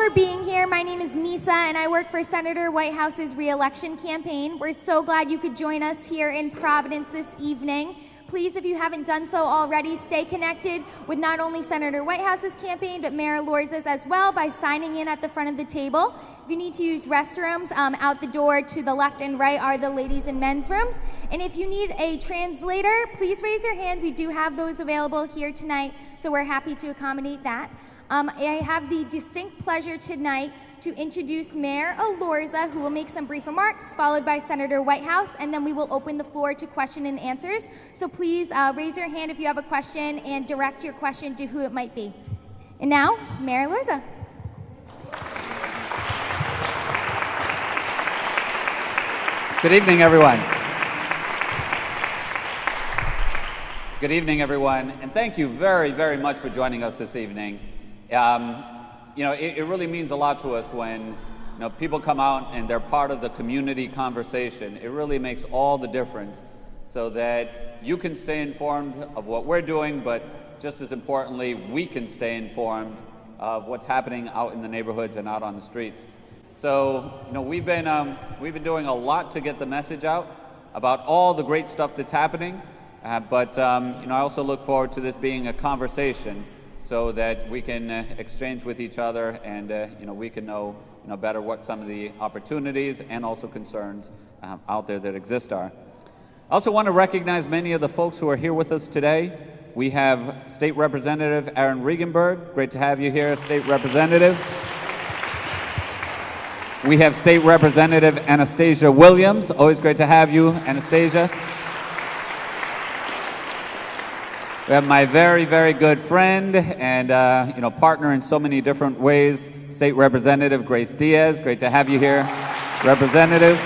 for being here. My name is Nisa, and I work for Senator Whitehouse's reelection campaign. We're so glad you could join us here in Providence this evening. Please, if you haven't done so already, stay connected with not only Senator Whitehouse's campaign, but Mayor Elorza's as well by signing in at the front of the table. If you need to use restrooms, out the door to the left and right are the ladies and men's rooms. And if you need a translator, please raise your hand. We do have those available here tonight, so we're happy to accommodate that. I have the distinct pleasure tonight to introduce Mayor Elorza, who will make some brief remarks, followed by Senator Whitehouse, and then we will open the floor to question and answers. So please raise your hand if you have a question and direct your question to who it might be. And now, Mayor Elorza. Good evening, everyone. Good evening, everyone, and thank you very, very much for joining us this evening. It really means a lot to us when people come out and they're part of the community conversation. It really makes all the difference so that you can stay informed of what we're doing, but just as importantly, we can stay informed of what's happening out in the neighborhoods and out on the streets. So, we've been doing a lot to get the message out about all the great stuff that's happening, but I also look forward to this being a conversation so that we can exchange with each other and we can know better what some of the opportunities and also concerns out there that exist are. I also want to recognize many of the folks who are here with us today. We have State Representative Aaron Regenberg. Great to have you here, State Representative. We have State Representative Anastasia Williams. Always great to have you, Anastasia. We have my very, very good friend and partner in so many different ways, State Representative Grace Diaz. Great to have you here, Representative.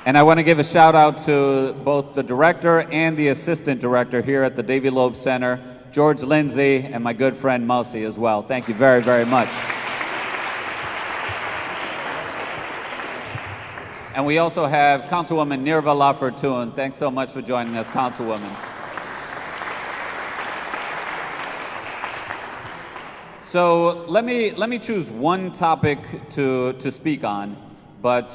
And I want to give a shout out to both the director and the assistant director here at the Davey Lopes Center, George Lindsay, and my good friend Mousy as well. Thank you very, very much. And we also have Councilwoman Nirva Lafortune. Thanks so much for joining us, Councilwoman. So let me choose one topic to speak on, but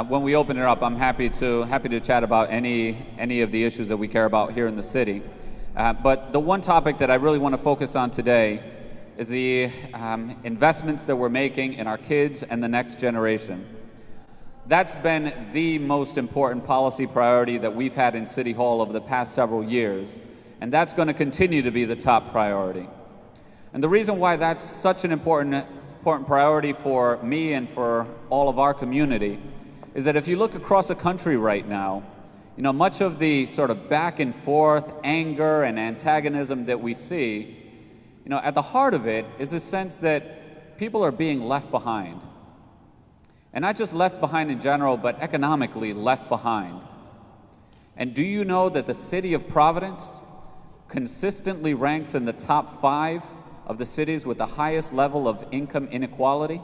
when we open it up, I'm happy to chat about any of the issues that we care about here in the city. But the one topic that I really want to focus on today is the investments that we're making in our kids and the next generation. That's been the most important policy priority that we've had in City Hall over the past several years, and that's going to continue to be the top priority. And the reason why that's such an important priority for me and for all of our community is that if you look across the country right now, much of the sort of back and forth anger and antagonism that we see, at the heart of it is a sense that people are being left behind. And not just left behind in general, but economically left behind. And do you know that the city of Providence consistently ranks in the top 5 of the cities with the highest level of income inequality?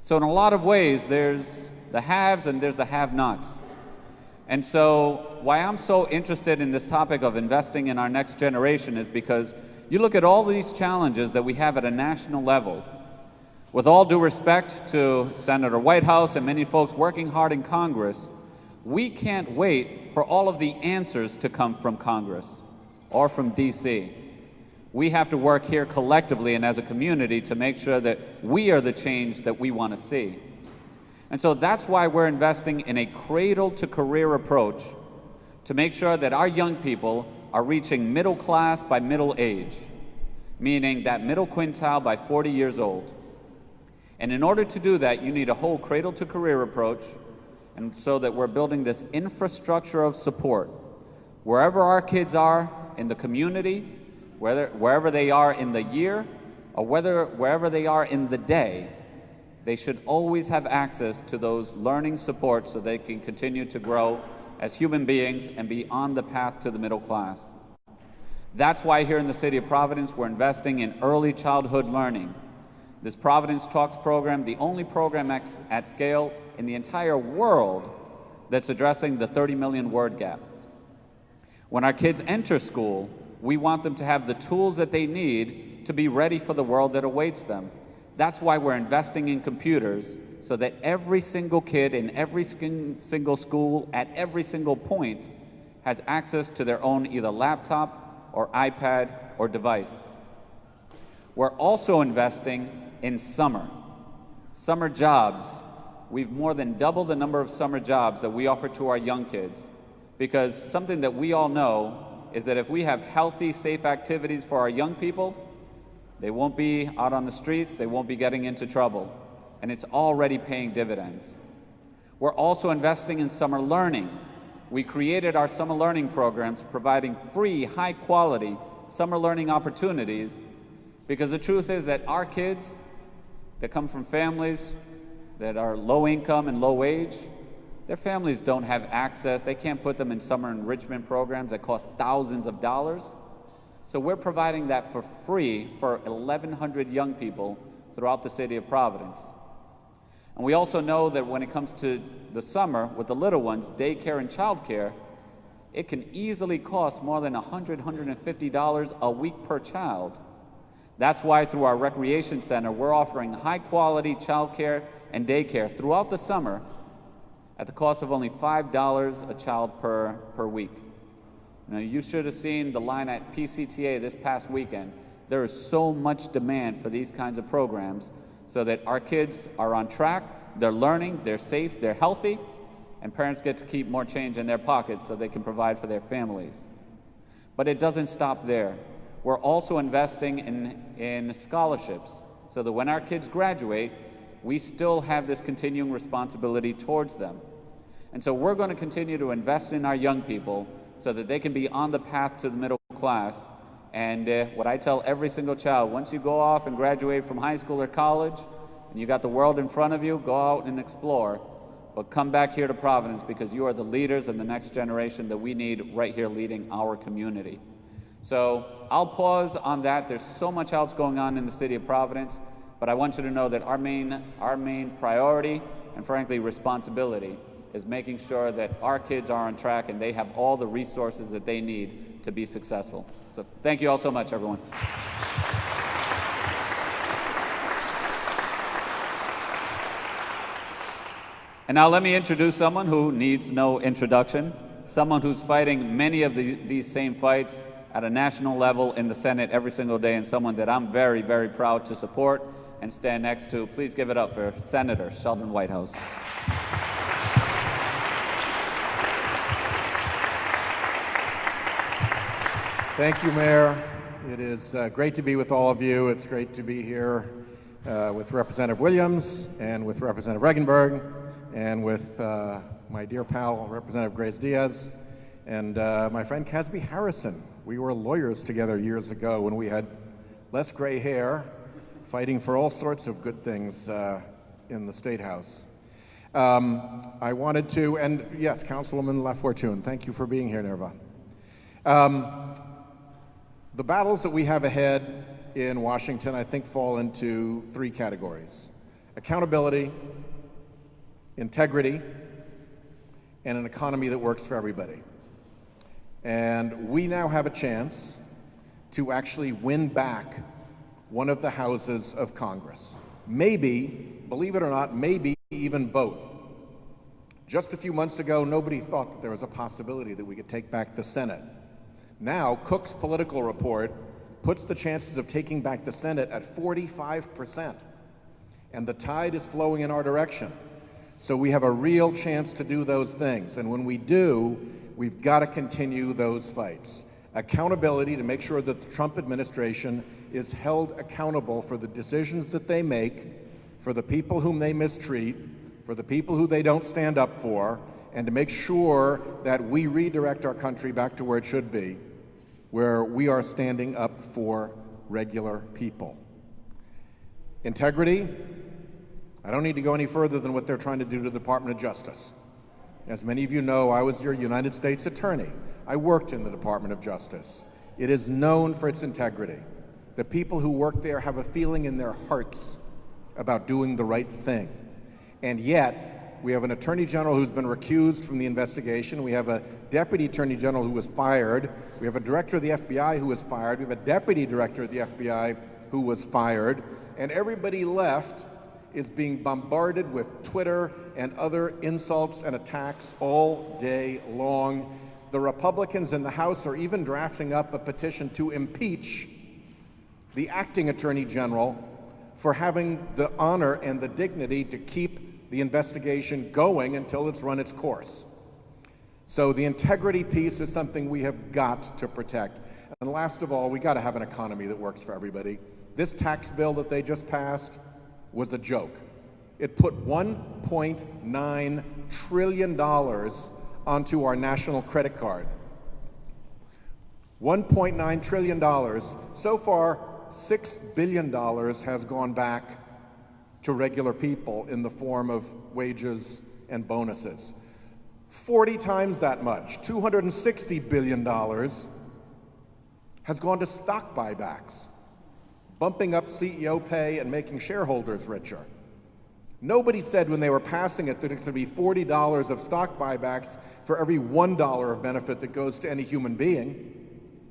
So in a lot of ways, there's the haves and there's the have-nots. And so why I'm so interested in this topic of investing in our next generation is because you look at all these challenges that we have at a national level. With all due respect to Senator Whitehouse and many folks working hard in Congress, we can't wait for all of the answers to come from Congress or from DC. We have to work here collectively and as a community to make sure that we are the change that we want to see. And so that's why we're investing in a cradle-to-career approach to make sure that our young people are reaching middle class by middle age, meaning that middle quintile by 40 years old. And in order to do that, you need a whole cradle-to-career approach, and so that we're building this infrastructure of support. Wherever our kids are in the community, wherever they are in the year, or wherever they are in the day, they should always have access to those learning supports so they can continue to grow as human beings and be on the path to the middle class. That's why here in the city of Providence, we're investing in early childhood learning. This Providence Talks program, the only program at scale in the entire world that's addressing the 30 million word gap. When our kids enter school, we want them to have the tools that they need to be ready for the world that awaits them. That's why we're investing in computers, so that every single kid in every single school at every single point has access to their own either laptop or iPad or device. We're also investing in summer jobs. We've more than doubled the number of summer jobs that we offer to our young kids, because something that we all know is that if we have healthy, safe activities for our young people, they won't be out on the streets, they won't be getting into trouble, and it's already paying dividends. We're also investing in summer learning. We created our summer learning programs, providing free, high-quality summer learning opportunities, because the truth is that our kids that come from families that are low income and low wage, their families don't have access. They can't put them in summer enrichment programs that cost thousands of dollars. So we're providing that for free for 1,100 young people throughout the city of Providence. And we also know that when it comes to the summer with the little ones, daycare and childcare, it can easily cost more than $100, $150 a week per child. That's why through our recreation center, we're offering high-quality childcare and daycare throughout the summer at the cost of only $5 a child per week. Now, you should have seen the line at PCTA this past weekend. There is so much demand for these kinds of programs so that our kids are on track, they're learning, they're safe, they're healthy, and parents get to keep more change in their pockets so they can provide for their families. But it doesn't stop there. We're also investing in scholarships so that when our kids graduate, we still have this continuing responsibility towards them. And so we're going to continue to invest in our young people so that they can be on the path to the middle class. And what I tell every single child, once you go off and graduate from high school or college, and you got the world in front of you, go out and explore, but come back here to Providence because you are the leaders of the next generation that we need right here leading our community. So I'll pause on that. There's so much else going on in the city of Providence, but I want you to know that our main priority and frankly responsibility is making sure that our kids are on track and they have all the resources that they need to be successful. So thank you all so much, everyone. And now let me introduce someone who needs no introduction, someone who's fighting many of these same fights at a national level in the Senate every single day, and someone that I'm very, very proud to support and stand next to. Please give it up for Senator Sheldon Whitehouse. Thank you, Mayor. It is great to be with all of you. It's great to be here with Representative Williams and with Representative Regenberg and with my dear pal, Representative Grace Diaz, and my friend Casby Harrison. We were lawyers together years ago when we had less gray hair, fighting for all sorts of good things in the State House. I wanted to, and yes, Councilwoman LaFortune, thank you for being here, Nerva. The battles that we have ahead in Washington, I think, fall into three categories: accountability, integrity, and an economy that works for everybody. And we now have a chance to actually win back one of the houses of Congress. Maybe, believe it or not, maybe even both. Just a few months ago, nobody thought that there was a possibility that we could take back the Senate. Now, Cook's political report puts the chances of taking back the Senate at 45%, and the tide is flowing in our direction. So we have a real chance to do those things, and when we do, we've got to continue those fights. Accountability to make sure that the Trump administration is held accountable for the decisions that they make, for the people whom they mistreat, for the people who they don't stand up for, and to make sure that we redirect our country back to where it should be, where we are standing up for regular people. Integrity, I don't need to go any further than what they're trying to do to the Department of Justice. As many of you know, I was your United States Attorney. I worked in the Department of Justice. It is known for its integrity. The people who work there have a feeling in their hearts about doing the right thing. And yet, we have an Attorney General who's been recused from the investigation. We have a Deputy Attorney General who was fired. We have a Director of the FBI who was fired. We have a Deputy Director of the FBI who was fired, and everybody left is being bombarded with Twitter and other insults and attacks all day long. The Republicans in the House are even drafting up a petition to impeach the acting Attorney General for having the honor and the dignity to keep the investigation going until it's run its course. So the integrity piece is something we have got to protect. And last of all, we got to have an economy that works for everybody. This tax bill that they just passed was a joke. It put $1.9 trillion onto our national credit card. $1.9 trillion. So far, $6 billion has gone back to regular people in the form of wages and bonuses. 40 times that much, $260 billion, has gone to stock buybacks, bumping up CEO pay and making shareholders richer. Nobody said when they were passing it that it's going to be $40 of stock buybacks for every $1 of benefit that goes to any human being.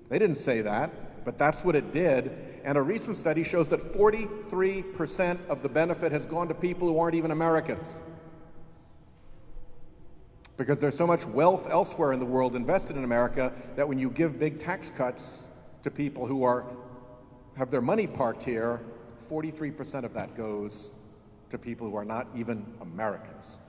They didn't say that, but that's what it did. And a recent study shows that 43% of the benefit has gone to people who aren't even Americans, because there's so much wealth elsewhere in the world invested in America that when you give big tax cuts to people who have their money parked here, 43% of that goes to people who are not even Americans.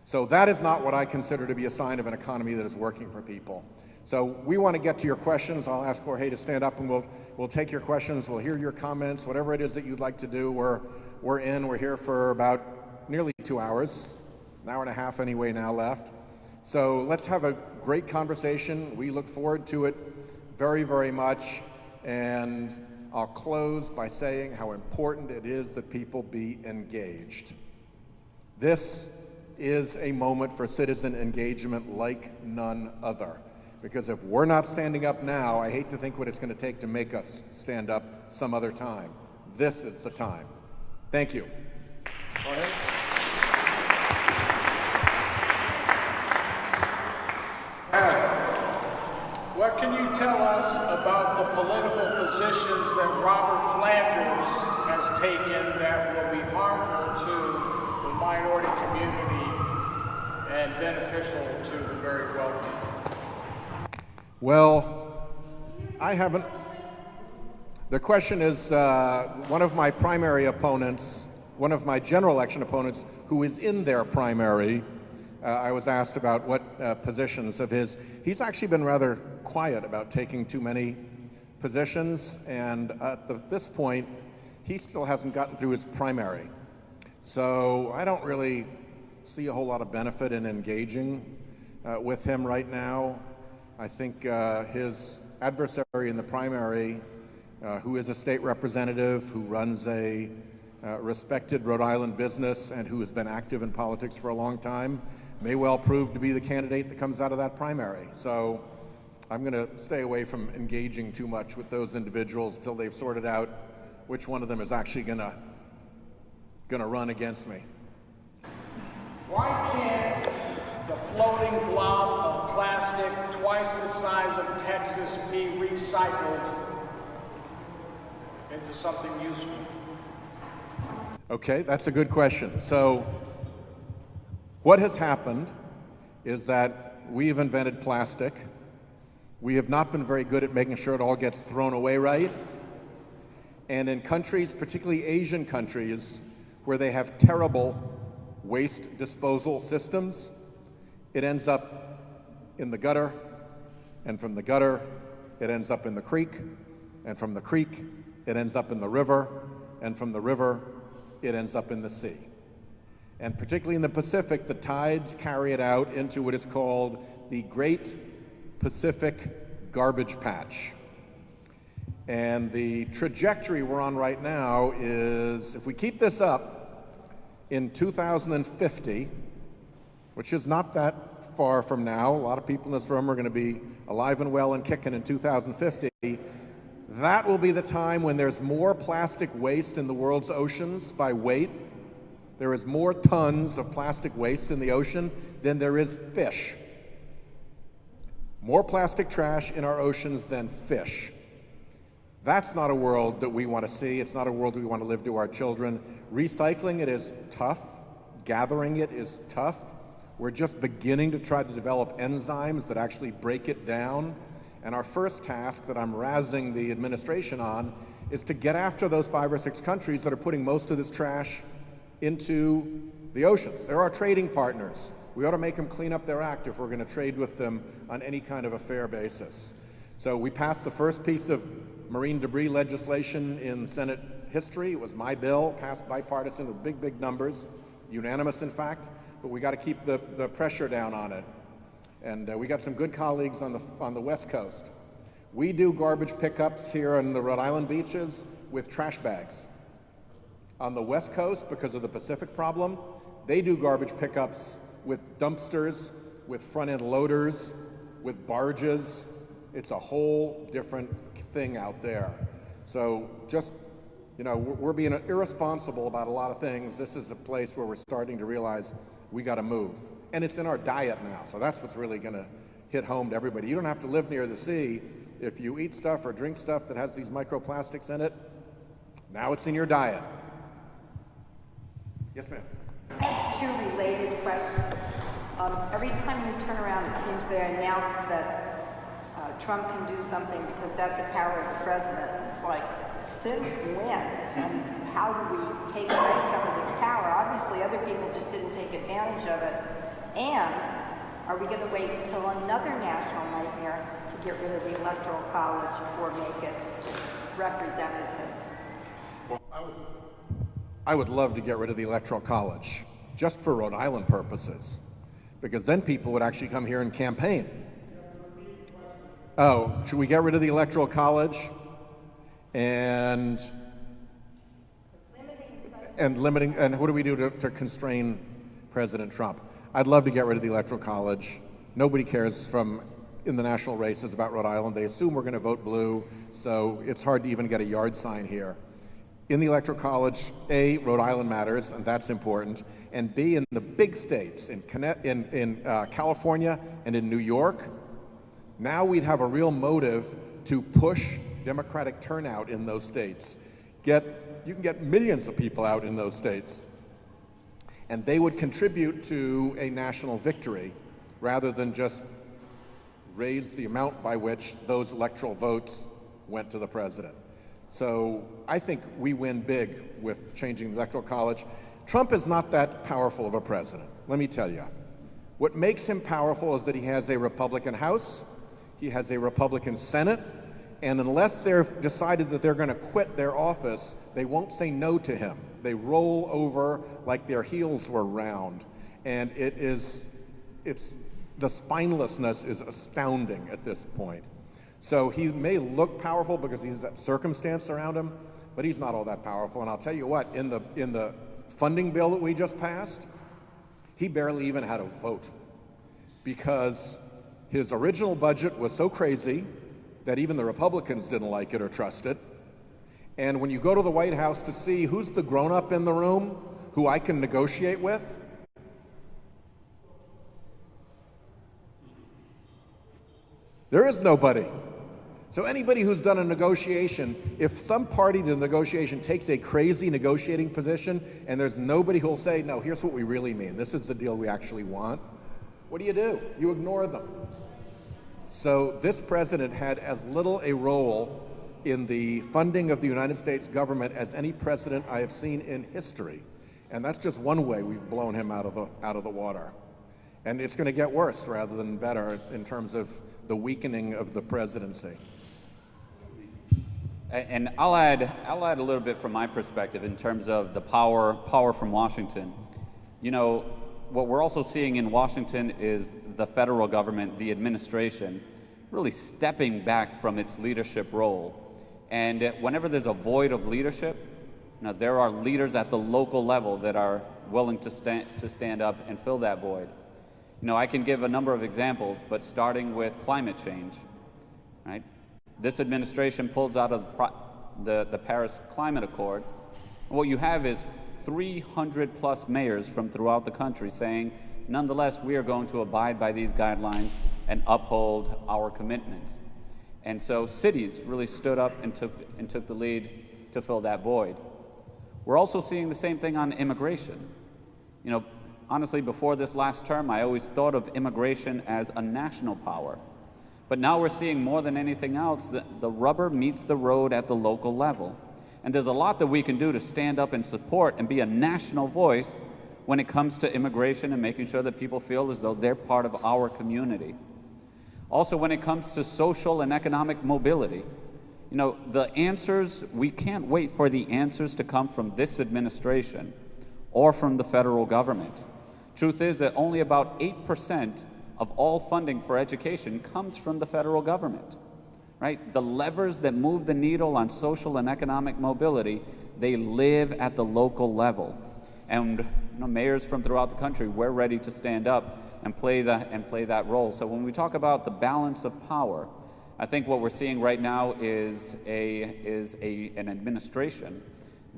So that is not what I consider to be a sign of an economy that is working for people. So we want to get to your questions. I'll ask Jorge to stand up and we'll take your questions. We'll hear your comments, whatever it is that you'd like to do. We're here for about nearly 2 hours. An hour and a half anyway now left. So let's have a great conversation. We look forward to it very, very much. And I'll close by saying how important it is that people be engaged. This is a moment for citizen engagement like none other. Because if we're not standing up now, I hate to think what it's going to take to make us stand up some other time. This is the time. Thank you. Jorge? What can you tell us about the political positions that Robert Flanders has taken that will be harmful to the minority community and beneficial to the very wealthy? Well, I haven't. The question is, one of my primary opponents, one of my general election opponents, who is in their primary, I was asked about what positions of his. He's actually been rather quiet about taking too many positions, and at this point, he still hasn't gotten through his primary. So I don't really see a whole lot of benefit in engaging with him right now. I think his adversary in the primary, who is a state representative, who runs a respected Rhode Island business, and who has been active in politics for a long time, may well prove to be the candidate that comes out of that primary. So I'm going to stay away from engaging too much with those individuals until they've sorted out which one of them is actually going to run against me. Why can't the floating blob of plastic twice the size of Texas be recycled into something useful? Okay, that's a good question. So what has happened is that we've invented plastic. We have not been very good at making sure it all gets thrown away right. And in countries, particularly Asian countries, where they have terrible waste disposal systems, it ends up in the gutter, and from the gutter, it ends up in the creek, and from the creek, it ends up in the river, and from the river, it ends up in the sea. And particularly in the Pacific, the tides carry it out into what is called the Great Pacific Garbage Patch. And the trajectory we're on right now is, if we keep this up, in 2050, which is not that far from now, a lot of people in this room are going to be alive and well and kicking in 2050, that will be the time when there's more plastic waste in the world's oceans by weight. There is more tons of plastic waste in the ocean than there is fish. More plastic trash in our oceans than fish. That's not a world that we want to see. It's not a world we want to live to our children. Recycling it is tough. Gathering it is tough. We're just beginning to try to develop enzymes that actually break it down. And our first task that I'm razzing the administration on is to get after those 5 or 6 countries that are putting most of this trash into the oceans. They're our trading partners. We ought to make them clean up their act if we're going to trade with them on any kind of a fair basis. So we passed the first piece of marine debris legislation in Senate history. It was my bill, passed bipartisan with big, big numbers, unanimous in fact, but we got to keep the pressure down on it. And we got some good colleagues on the West Coast. We do garbage pickups here on the Rhode Island beaches with trash bags. On the West Coast, because of the Pacific problem, they do garbage pickups with dumpsters, with front-end loaders, with barges. It's a whole different thing out there. So just, you know, we're being irresponsible about a lot of things. This is a place where we're starting to realize we got to move. And it's in our diet now, so that's what's really going to hit home to everybody. You don't have to live near the sea. If you eat stuff or drink stuff that has these microplastics in it, now it's in your diet. Yes, ma'am. I have 2 related questions. Every time you turn around, it seems they announce that Trump can do something because that's the power of the president. It's like, since when? And how do we take away some of this power? Obviously, other people just didn't take advantage of it. And are we going to wait until another national nightmare to get rid of the Electoral College or make it representative? Well, I would love to get rid of the Electoral College, just for Rhode Island purposes, because then people would actually come here and campaign. Oh, should we get rid of the Electoral College and limiting, and what do we do to constrain President Trump? I'd love to get rid of the Electoral College. Nobody cares in the national races about Rhode Island. They assume we're going to vote blue, so it's hard to even get a yard sign here. In the Electoral College, A, Rhode Island matters, and that's important, and B, in the big states, in California and in New York, now we'd have a real motive to push Democratic turnout in those states. You can get millions of people out in those states, and they would contribute to a national victory rather than just raise the amount by which those electoral votes went to the president. So I think we win big with changing the Electoral College. Trump is not that powerful of a president, let me tell you. What makes him powerful is that he has a Republican House, he has a Republican Senate, and unless they've decided that they're going to quit their office, they won't say no to him. They roll over like their heels were round. And the spinelessness is astounding at this point. So he may look powerful because he's that circumstance around him, but he's not all that powerful. And I'll tell you what, in the funding bill that we just passed, he barely even had a vote because his original budget was so crazy that even the Republicans didn't like it or trust it. And when you go to the White House to see who's the grown-up in the room who I can negotiate with, there is nobody. So anybody who's done a negotiation, if some party to the negotiation takes a crazy negotiating position and there's nobody who'll say, no, here's what we really mean, this is the deal we actually want, what do? You ignore them. So this president had as little a role in the funding of the United States government as any president I have seen in history. And that's just one way we've blown him out of the water. And it's going to get worse rather than better in terms of the weakening of the presidency. And I'll add a little bit from my perspective in terms of the power from Washington. You know, what we're also seeing in Washington is the federal government, the administration, really stepping back from its leadership role. And whenever there's a void of leadership, you know, there are leaders at the local level that are willing to stand up and fill that void. You know, I can give a number of examples, but starting with climate change, right? This administration pulls out of the Paris Climate Accord. What you have is 300 plus mayors from throughout the country saying, nonetheless, we are going to abide by these guidelines and uphold our commitments. And so cities really stood up and took the lead to fill that void. We're also seeing the same thing on immigration. You know, honestly, before this last term, I always thought of immigration as a national power. But now we're seeing more than anything else that the rubber meets the road at the local level. And there's a lot that we can do to stand up and support and be a national voice when it comes to immigration and making sure that people feel as though they're part of our community. Also, when it comes to social and economic mobility, you know, the answers, we can't wait for the answers to come from this administration or from the federal government. Truth is that only about 8% of all funding for education comes from the federal government, right? The levers that move the needle on social and economic mobility, they live at the local level. And you know, mayors from throughout the country, we're ready to stand up and play that role. So when we talk about the balance of power, I think what we're seeing right now is an administration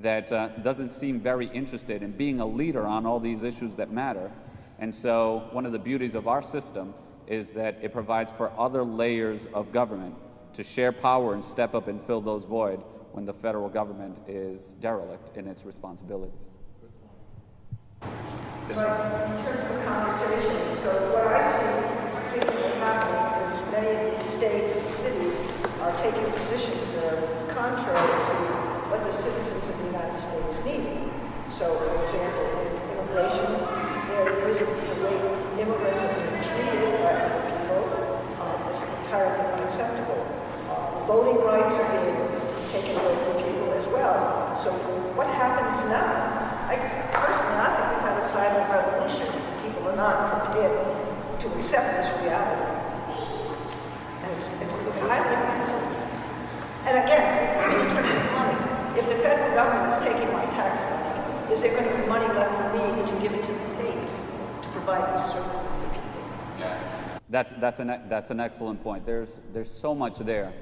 that doesn't seem very interested in being a leader on all these issues that matter. And so one of the beauties of our system is that it provides for other layers of government to share power and step up and fill those void when the federal government is derelict in its responsibilities. But in terms of the conversation, so what I see frequently happening is many of these states and cities are taking positions that are contrary to what the citizens of the United States need. So, for example, in immigration, there is the way immigrants are being treated by other people is entirely unacceptable. Voting rights are being taken away from people as well. So what happens now? Personally, I think we've had a silent revolution. People are not prepared to accept this reality. And it's highly offensive. And again, in terms of money, if the federal government is taking my tax money, is there going to be money left for me to give it to the state to provide these services for people? That's an excellent point. There's so much there.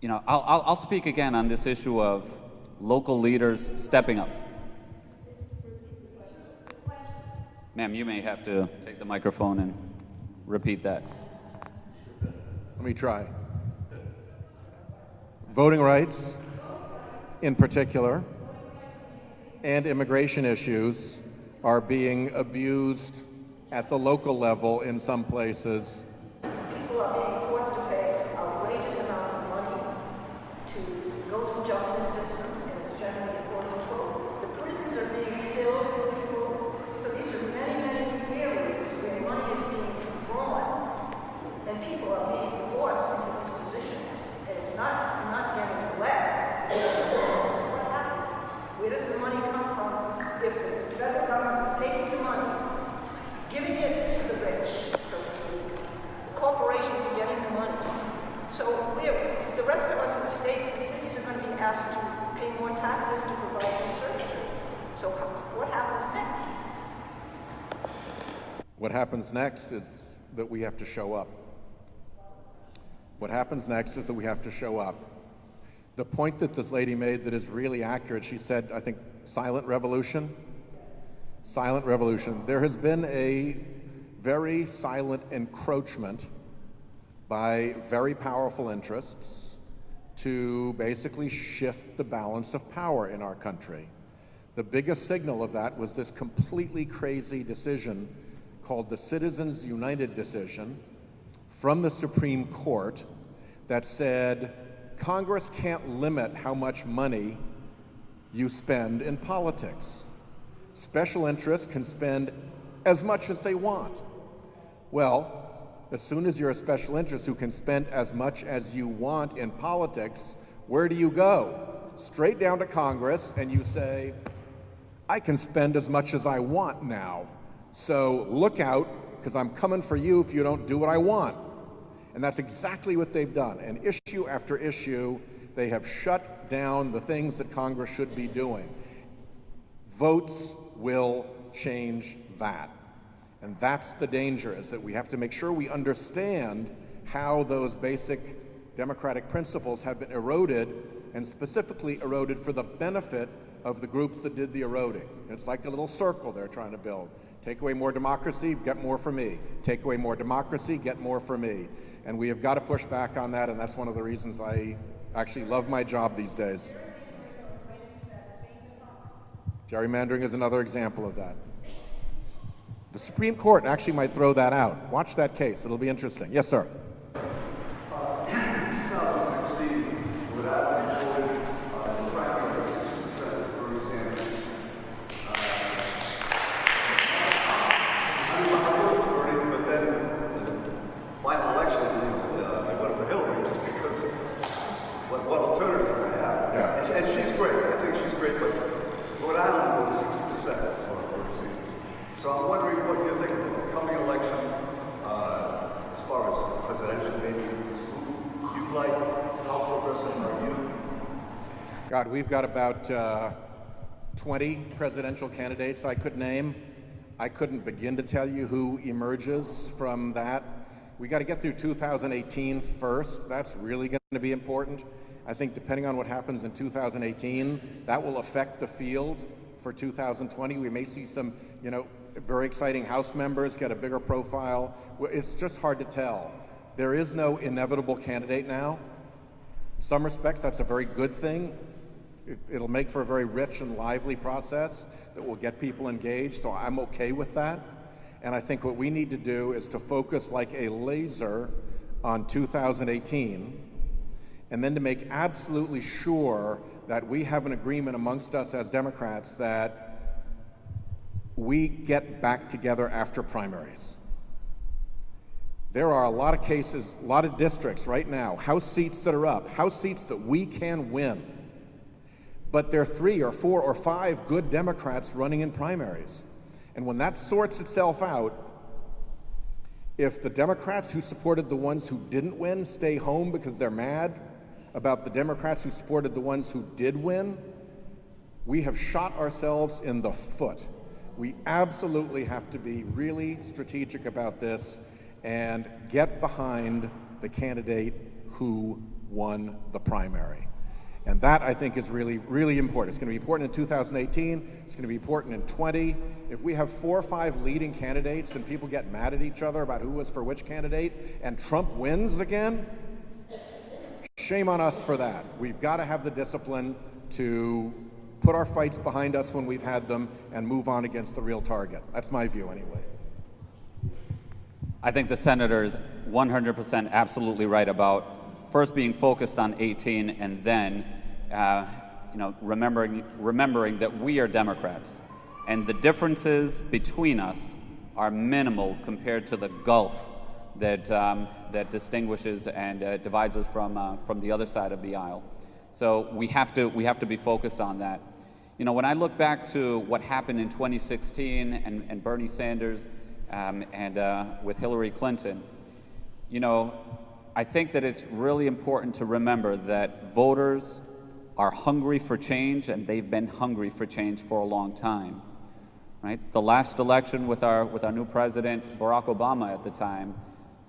You know, I'll speak again on this issue of local leaders stepping up. Ma'am, you may have to take the microphone and repeat that. Let me try. Voting rights, in particular, and immigration issues are being abused at the local level in some places. People are being forced to pay outrageous amounts of money to go through justice systems, and it's generally poor control. The prisons are being filled with people, so these are many, many areas where money is being drawn, and people are being forced into these positions, and it's not getting less. So what happens? Where does the money come from? If the federal government is taking the money, giving it to the rich, so to speak, the corporations are getting the money. So the rest of us in states and cities are going to be asked to pay more taxes to provide these services. So what happens next? What happens next is that we have to show up. What happens next is that we have to show up. The point that this lady made that is really accurate, she said, I think, silent revolution. Silent revolution. There has been a very silent encroachment by very powerful interests to basically shift the balance of power in our country. The biggest signal of that was this completely crazy decision called the Citizens United decision from the Supreme Court that said Congress can't limit how much money you spend in politics. Special interests can spend as much as they want. Well, as soon as you're a special interest who can spend as much as you want in politics, where do you go? Straight down to Congress and you say, I can spend as much as I want now. So look out, because I'm coming for you if you don't do what I want. And that's exactly what they've done. And issue after issue, they have shut down the things that Congress should be doing. Votes will change that. And that's the danger, is that we have to make sure we understand how those basic democratic principles have been eroded, and specifically eroded for the benefit of the groups that did the eroding. It's like a little circle they're trying to build. Take away more democracy, get more for me. Take away more democracy, get more for me. And we have got to push back on that, and that's one of the reasons I actually love my job these days. Gerrymandering is another example of that. The Supreme Court actually might throw that out. Watch that case. It'll be interesting. Yes, sir. 2016, Rhode Island voted in primary 60% for Bernie Sanders. I voted for Bernie, but then the final election, I voted for Hillary just because what alternatives do I have? Yeah. And she's great. I think she's great, but Rhode Island voted 60% for Bernie Sanders. So I'm wondering what you think of the coming election as far as presidential, maybe you like, how progressive are you? God, we've got about 20 presidential candidates I could name. I couldn't begin to tell you who emerges from that. We got to get through 2018 first. That's really going to be important. I think depending on what happens in 2018, that will affect the field for 2020. We may see some, very exciting House members get a bigger profile. It's just hard to tell. There is no inevitable candidate now. In some respects, that's a very good thing. It'll make for a very rich and lively process that will get people engaged, so I'm okay with that. And I think what we need to do is to focus like a laser on 2018, and then to make absolutely sure that we have an agreement amongst us as Democrats that we get back together after primaries. There are a lot of cases, a lot of districts right now, House seats that are up, House seats that we can win. But there are 3 or 4 or 5 good Democrats running in primaries. And when that sorts itself out, if the Democrats who supported the ones who didn't win stay home because they're mad about the Democrats who supported the ones who did win, we have shot ourselves in the foot. We absolutely have to be really strategic about this and get behind the candidate who won the primary. And that, I think, is really, really important. It's going to be important in 2018. It's going to be important in 20. If we have 4 or 5 leading candidates and people get mad at each other about who was for which candidate, and Trump wins again, shame on us for that. We've got to have the discipline to put our fights behind us when we've had them and move on against the real target. That's my view anyway. I think the senator is 100% absolutely right about first being focused on 18 and then remembering that we are Democrats and the differences between us are minimal compared to the gulf that that distinguishes and divides us from the other side of the aisle. So we have to be focused on that. When I look back to what happened in 2016 and Bernie Sanders and with Hillary Clinton, I think that it's really important to remember that voters are hungry for change, and they've been hungry for change for a long time. Right? The last election with our new president, Barack Obama at the time,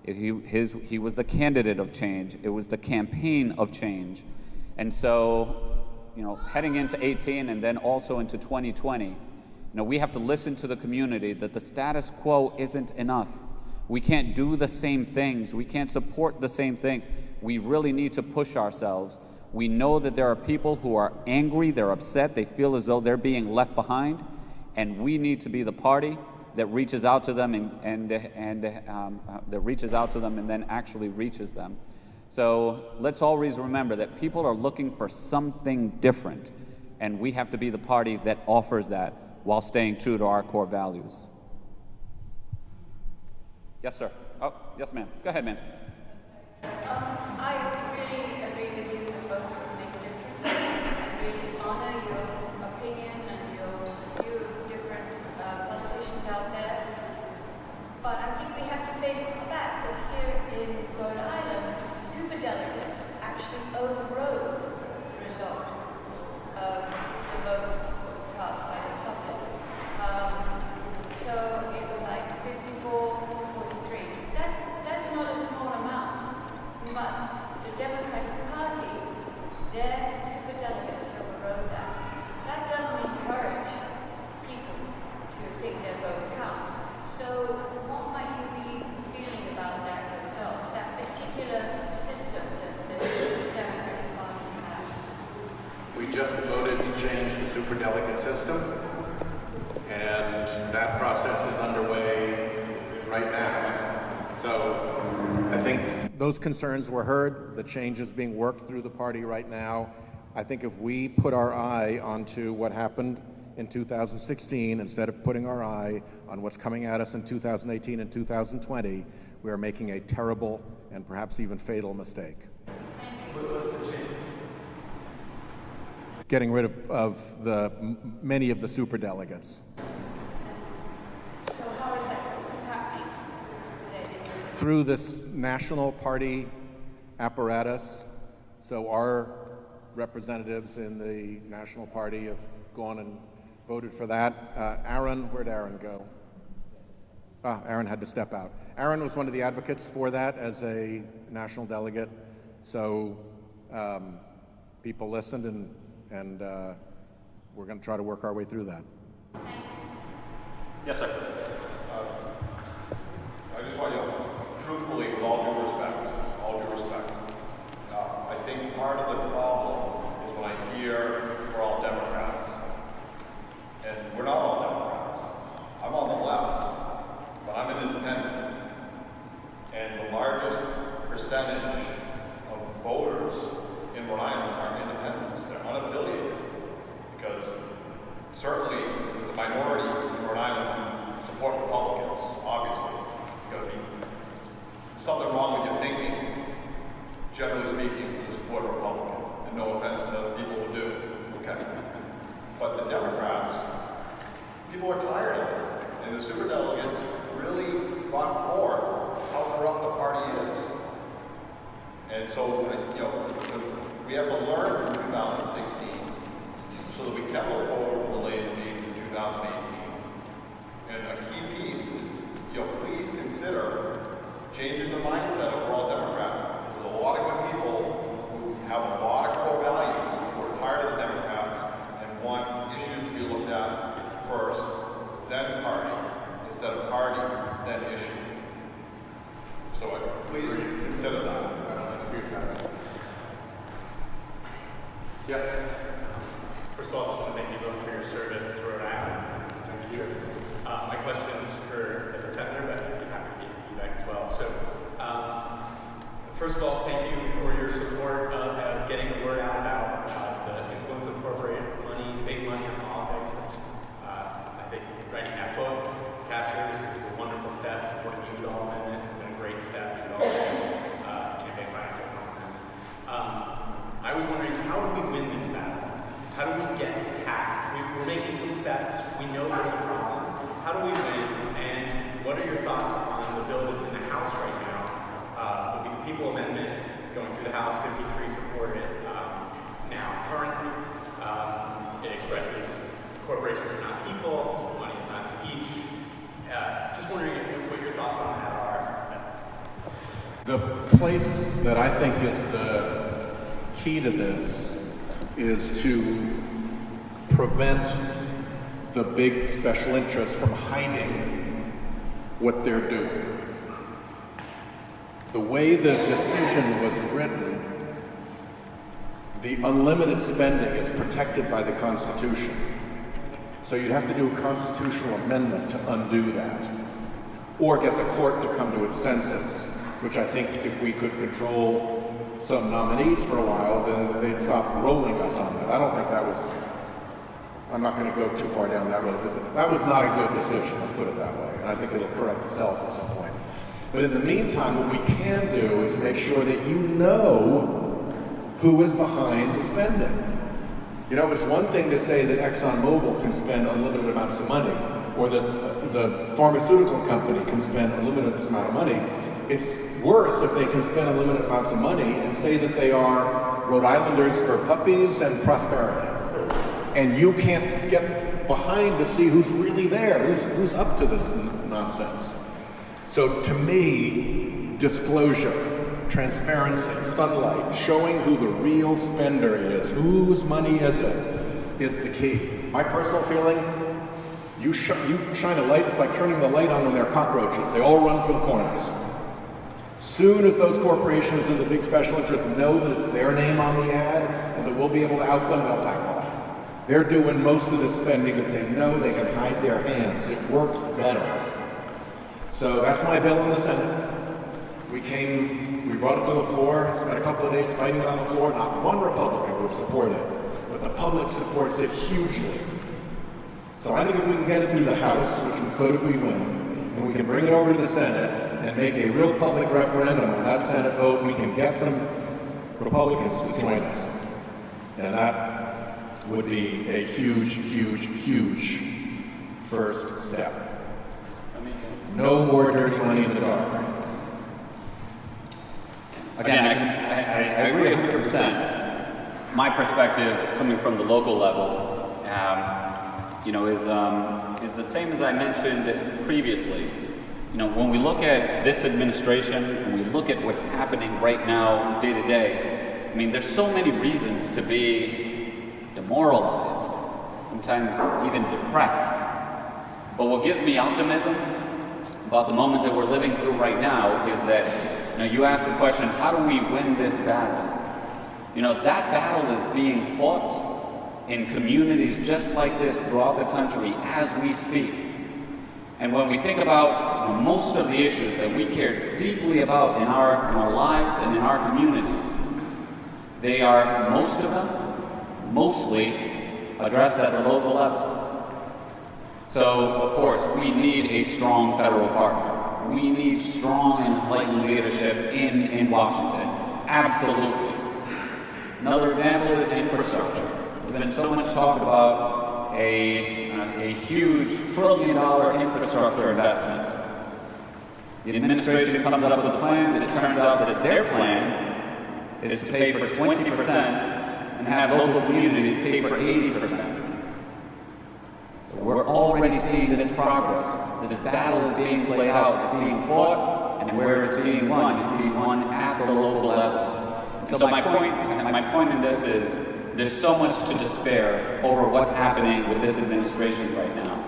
he was the candidate of change. It was the campaign of change. And so, heading into 18 and then also into 2020, we have to listen to the community that the status quo isn't enough. We can't do the same things. We can't support the same things. We really need to push ourselves. We know that there are people who are angry, they're upset, they feel as though they're being left behind, and we need to be the party that reaches out to them and then actually reaches them. So let's always remember that people are looking for something different, and we have to be the party that offers that while staying true to our core values. Yes, sir. Oh, yes, ma'am. Go ahead, ma'am. I really agree with you that votes will make a difference. I really honor your opinion and your view of different politicians out there. But I think we have to face the fact that here in Rhode Island, superdelegates actually overrode the result of the votes cast by the public. So it was like 54-43. That's not a small amount, but the Democratic Party, their superdelegates overrode that. That doesn't encourage people to think their vote counts. We just voted to change the superdelegate system, and that process is underway right now. So I think those concerns were heard. The change is being worked through the party right now. I think if we put our eye onto what happened in 2016, instead of putting our eye on what's coming at us in 2018 and 2020, we are making a terrible and perhaps even fatal mistake. What was the change? Getting rid of many of the superdelegates. So how is that happening? Through this national party apparatus. So our representatives in the national party have gone and voted for that. Aaron, where'd Aaron go? Aaron had to step out. Aaron was one of the advocates for that as a national delegate. So people listened, and we're going to try to work our way through that. Yes, sir. I just want you to, truthfully, with all due respect, I think part of the problem is when I hear we're all Democrats, and we're not all Democrats. I'm on the left, but I'm an independent, and the largest percentage of voters in Rhode Island are independents. They're unaffiliated, because certainly it's a minority in Rhode Island who support Republicans, obviously. There's got to be something wrong with your thinking, generally speaking, to support a Republican. And no offense to people who do, okay? But the Democrats, people are tired of it. And the superdelegates really brought forth how corrupt the party is. And so, we have to learn from 2016 so that we can move forward with the lazy meeting in 2018. And a key piece is, please consider changing the mindset of all Democrats. There's a lot of good people who have a lot of core values who are tired of the Democrats and want issues to be looked at first, then party, instead of party, then issue. So please consider that. I don't dispute that. Yes? First of all, I just want to thank you both for your service to Rhode Island. Thank you. My question is for the Senator, but I'd be happy to get your feedback as well. So, first of all, thank you for your support of getting the word out about the influence of corporate money, big money in politics. That's, I think, writing that book captures, which is a wonderful step, supporting the Udall Amendment. It's been a great step. Udall campaign financial amendment. I was wondering, how do we win this battle? How do we get past? We're making some steps. We know there's a problem. How do we win? And what are your thoughts on the bill that's in the House right now? The People Amendment going through the House, 53 support it. Now, currently, it expresses corporations are not people, money is not speech. Just wondering what your thoughts on that are. The place that I think is the key to this is to prevent the big special interests from hiding what they're doing. The way the decision was written, the unlimited spending is protected by the Constitution. So you'd have to do a constitutional amendment to undo that, or get the court to come to its senses, which I think if we could control some nominees for a while, then they'd stop rolling us on that. I don't think that was, I'm not going to go too far down that road, but that was not a good decision, let's put it that way, and I think it'll correct itself at some point. But in the meantime, what we can do is make sure that you know who is behind the spending. It's one thing to say that ExxonMobil can spend unlimited amounts of money, or that the pharmaceutical company can spend a limited amount of money. It's worse if they can spend unlimited amounts of money and say that they are Rhode Islanders for puppies and prosperity. And you can't get behind to see who's really there, who's up to this nonsense. So to me, disclosure, transparency, sunlight, showing who the real spender is, whose money is it, is the key. My personal feeling, you shine a light, it's like turning the light on when there are cockroaches. They all run for the corners. Soon as those corporations and the big special interests know that it's their name on the ad and that we'll be able to out them, they'll back off. They're doing most of the spending because they know they can hide their hands. It works better. So that's my bill in the Senate. We brought it to the floor, spent a couple of days fighting it on the floor. Not one Republican would support it, but the public supports it hugely. So I think if we can get it through the House, which we could if we win, and we can bring it over to the Senate and make a real public referendum on that Senate vote, we can get some Republicans to join us. And that would be a huge, huge, huge first step. No more dirty money in the dark. Again, I agree 100%. My perspective, coming from the local level, is the same as I mentioned previously. When we look at this administration, when we look at what's happening right now, day to day, there's so many reasons to be demoralized, sometimes even depressed. But what gives me optimism about the moment that we're living through right now is that, you ask the question, how do we win this battle? That battle is being fought in communities just like this throughout the country as we speak. And when we think about most of the issues that we care deeply about in our lives and in our communities, they are, most of them, mostly addressed at the local level. So, of course, we need a strong federal partner. We need strong and enlightened leadership in Washington. Absolutely. Another example is infrastructure. There's been so much talk about a huge $1 trillion infrastructure investment. The administration comes up with a plan, and it turns out that their plan is to pay for 20% and have local communities pay for 80%. So we're already seeing this progress. This battle is being played out, it's being fought, and where it's being won at the local level. So my point in this is, there's so much to despair over what's happening with this administration right now.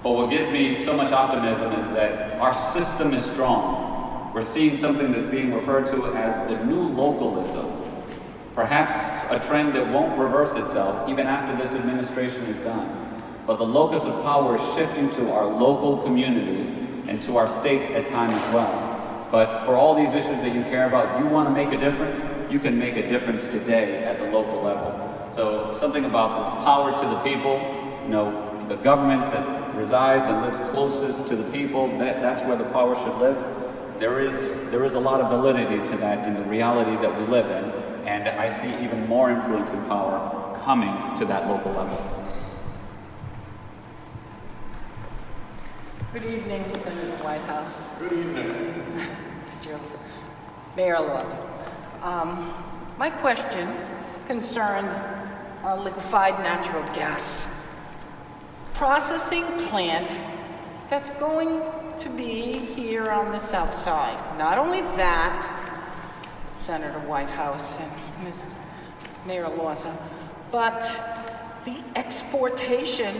But what gives me so much optimism is that our system is strong. We're seeing something that's being referred to as the new localism. Perhaps a trend that won't reverse itself even after this administration is done. But the locus of power is shifting to our local communities and to our states at times as well. But for all these issues that you care about, you want to make a difference, you can make a difference today at the local level. So something about this power to the people, the government that resides and lives closest to the people, that's where the power should live. There is a lot of validity to that in the reality that we live in, and I see even more influence and power coming to that local level. Good evening, Senator Whitehouse. Good evening. Mr. Mayor Elorza. My question concerns liquefied natural gas processing plant that's going to be here on the south side. Not only that, Senator Whitehouse and Mrs. Mayor Elorza, but the exportation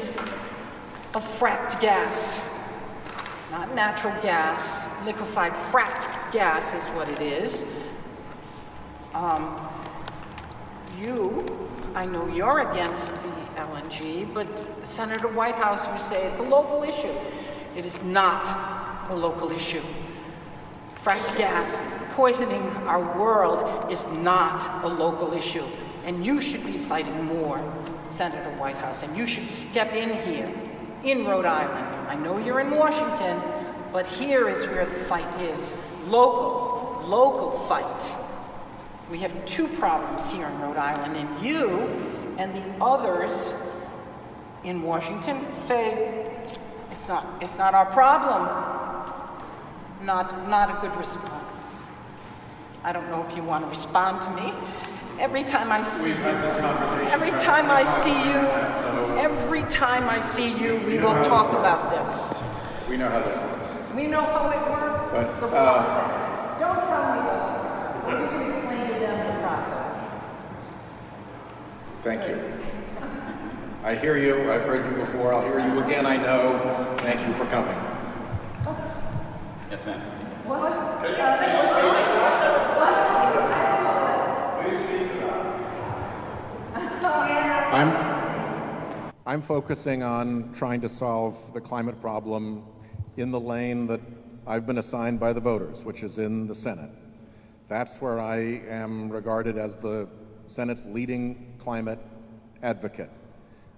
of fracked gas. Not natural gas, liquefied fracked gas is what it is. I know you're against the LNG, but Senator Whitehouse, you say it's a local issue. It is not a local issue. Fracked gas poisoning our world is not a local issue. And you should be fighting more, Senator Whitehouse, and you should step in here in Rhode Island. I know you're in Washington, but here is where the fight is. Local fight. We have two problems here in Rhode Island, and you and the others in Washington say it's not our problem. Not a good response. I don't know if you want to respond to me. Every time I see you, we will talk about this. We know how this works. We know how it works, But, the process. Don't tell me about the process. You can explain to them the process. Thank you. I hear you. I've heard you before. I'll hear you again, I know. Thank you for coming. Yes, ma'am. What? I'm focusing on trying to solve the climate problem in the lane that I've been assigned by the voters, which is in the Senate. That's where I am regarded as the Senate's leading climate advocate.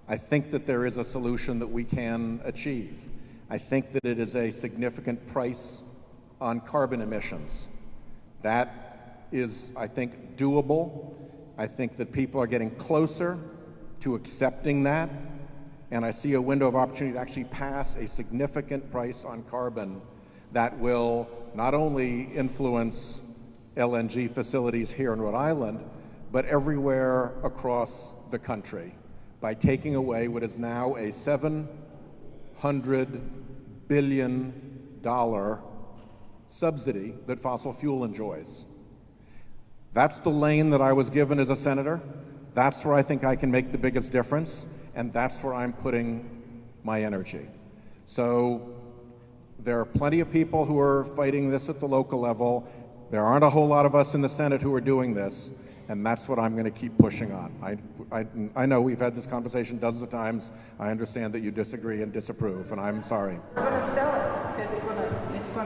I think that there is a solution that we can achieve. I think that it is a significant price on carbon emissions. That is, I think, doable. I think that people are getting closer to accepting that, and I see a window of opportunity to actually pass a significant price on carbon that will not only influence LNG facilities here in Rhode Island, but everywhere across the country by taking away what is now a $700 billion subsidy that fossil fuel enjoys. That's the lane that I was given as a senator. That's where I think I can make the biggest difference, and that's where I'm putting my energy. So there are plenty of people who are fighting this at the local level. There aren't a whole lot of us in the Senate who are doing this, and that's what I'm going to keep pushing on. I know we've had this conversation dozens of times. I understand that you disagree and disapprove, and I'm sorry. We're going to sell it. It's going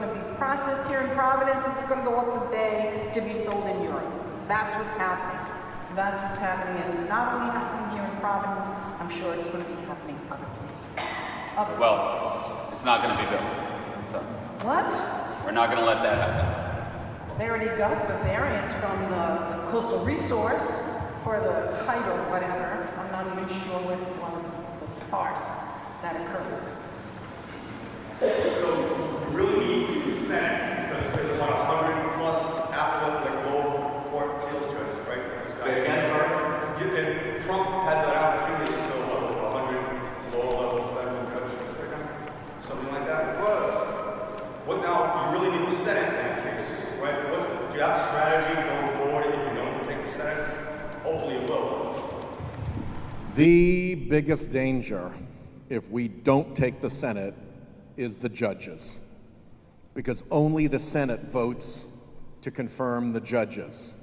to be processed here in Providence. It's going to go up the bay to be sold in Europe. That's what's happening. That's what's happening, and not only happening here in Providence, I'm sure it's going to be happening other places. Well, it's not going to be built. So What? we're not going to let that happen. They already got the variance from the coastal resource for the height or whatever. I'm not even sure what it was, the farce that occurred. So you really need the Senate because there's about 100 plus applicant like lower court appeals judges, right? Say again, sorry. And Trump has that opportunity to go level 100 lower level federal judges right now, something like that. What now? You really need the Senate in that case, right? Do you have a strategy going forward if you don't take the Senate? Hopefully you will. The biggest danger if we don't take the Senate is the judges, because only the Senate votes to confirm the judges.